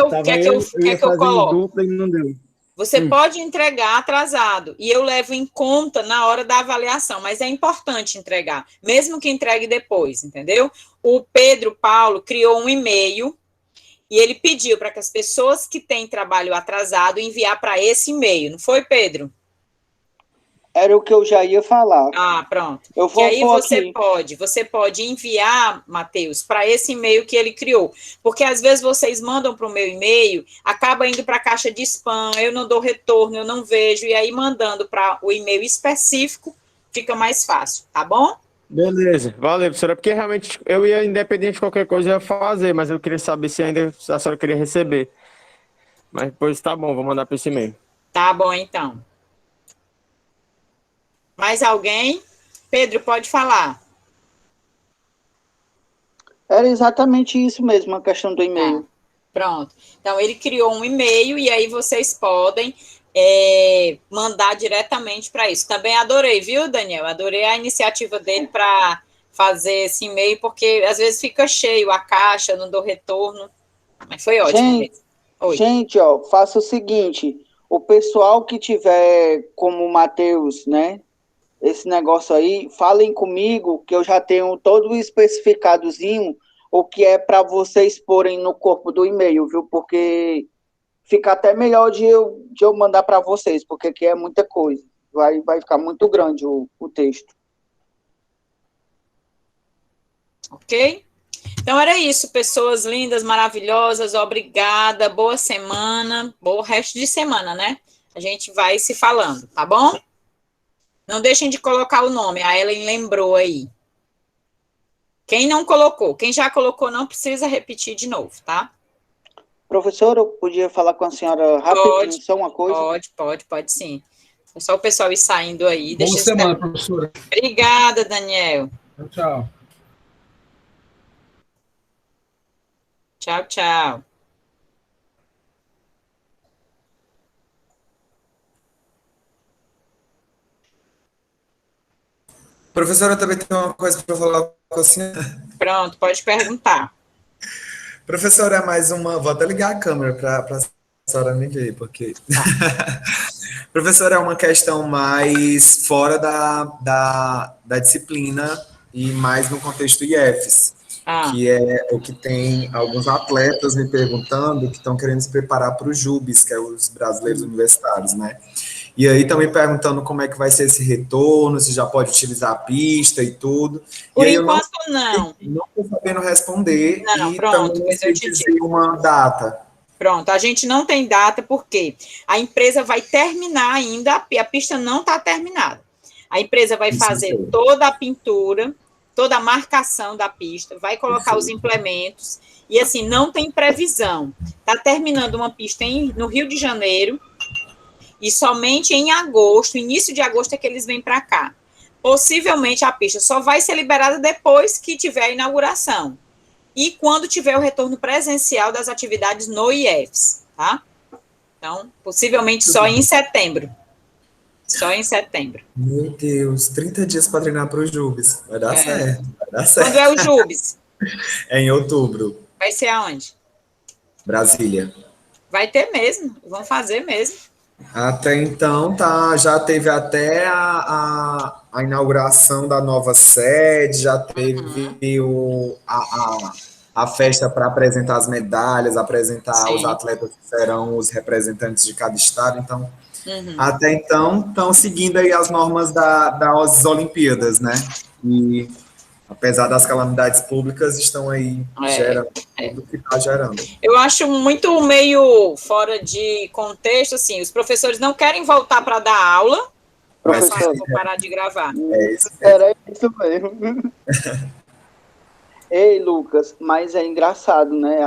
eu coloco? Em dupla e não deu. Você pode entregar atrasado, e eu levo em conta na hora da avaliação, mas é importante entregar, mesmo que entregue depois, entendeu? O Pedro Paulo criou um e-mail, e ele pediu para que as pessoas que têm trabalho atrasado enviar para esse e-mail, não foi, Pedro? Era o que eu já ia falar. Ah, pronto. Eu vou e aí aqui. você pode enviar, Matheus, para esse e-mail que ele criou. Porque às vezes vocês mandam para o meu e-mail, acaba indo para a caixa de spam, eu não dou retorno, eu não vejo, e aí mandando para o e-mail específico, fica mais fácil, tá bom? Beleza, valeu, professora. Porque realmente eu ia, independente de qualquer coisa, eu ia fazer, mas eu queria saber se ainda a senhora queria receber. Mas depois tá bom, vou mandar para esse e-mail. Tá bom, então. Mais alguém? Pedro, pode falar. Era exatamente isso mesmo, a questão do e-mail. Pronto. Então, ele criou um e-mail e aí vocês podem mandar diretamente para isso. Também adorei, viu, Daniel? Adorei a iniciativa dele para fazer esse e-mail, porque às vezes fica cheio a caixa, não dou retorno. Mas foi ótimo mesmo. Gente, ó, faça o seguinte, o pessoal que tiver como o Matheus, né, esse negócio aí, falem comigo, que eu já tenho todo especificadozinho, o que é para vocês porem no corpo do e-mail, viu? Porque fica até melhor de eu mandar para vocês, porque aqui é muita coisa. Vai ficar muito grande o texto. Ok? Então era isso, pessoas lindas, maravilhosas, obrigada, boa semana, bom resto de semana, né? A gente vai se falando, tá bom? Não deixem de colocar o nome, a Ellen lembrou aí. Quem não colocou, quem já colocou não precisa repetir de novo, tá? Professora, eu podia falar com a senhora rapidinho, só uma coisa? Pode sim. É só o pessoal ir saindo aí. Boa semana, professora. Obrigada, Daniel. Tchau. Tchau. Professora, eu também tenho uma coisa para falar com a senhora. Pronto, pode perguntar. Professora, é mais uma... Vou até ligar a câmera para a senhora me ver, porque... Professora, é uma questão mais fora da disciplina e mais no contexto IEFES, que é o que tem alguns atletas me perguntando que estão querendo se preparar para os JUBs, que é os brasileiros universitários, né? E aí estão me perguntando como é que vai ser esse retorno, se já pode utilizar a pista e tudo. Por e aí enquanto, não. Não estou sabendo responder e pronto, também não sei dizer uma data. Pronto, a gente não tem data porque a empresa vai terminar ainda, a pista não está terminada. A empresa vai fazer toda a pintura, toda a marcação da pista, vai colocar os implementos e, assim, não tem previsão. Está terminando uma pista no Rio de Janeiro e somente em agosto, início de agosto, é que eles vêm para cá. Possivelmente a pista só vai ser liberada depois que tiver a inauguração e quando tiver o retorno presencial das atividades no IEFES, tá? Então, possivelmente só em setembro. Só em setembro. Meu Deus, 30 dias para treinar para os JUBs. Vai dar certo. Quando é o JUBs? É em outubro. Vai ser aonde? Brasília. Vai ter mesmo, vão fazer mesmo. Até então, já teve até a inauguração da nova sede, já teve a festa para apresentar as medalhas, apresentar os atletas que serão os representantes de cada estado. Então, até então, estão seguindo aí as normas das Olimpíadas, né? E, apesar das calamidades públicas, estão aí gerando tudo que está gerando. Eu acho muito meio fora de contexto, assim, os professores não querem voltar para dar aula, professor, vou parar de gravar. Era isso mesmo. Ei, Lucas, mas é engraçado, né?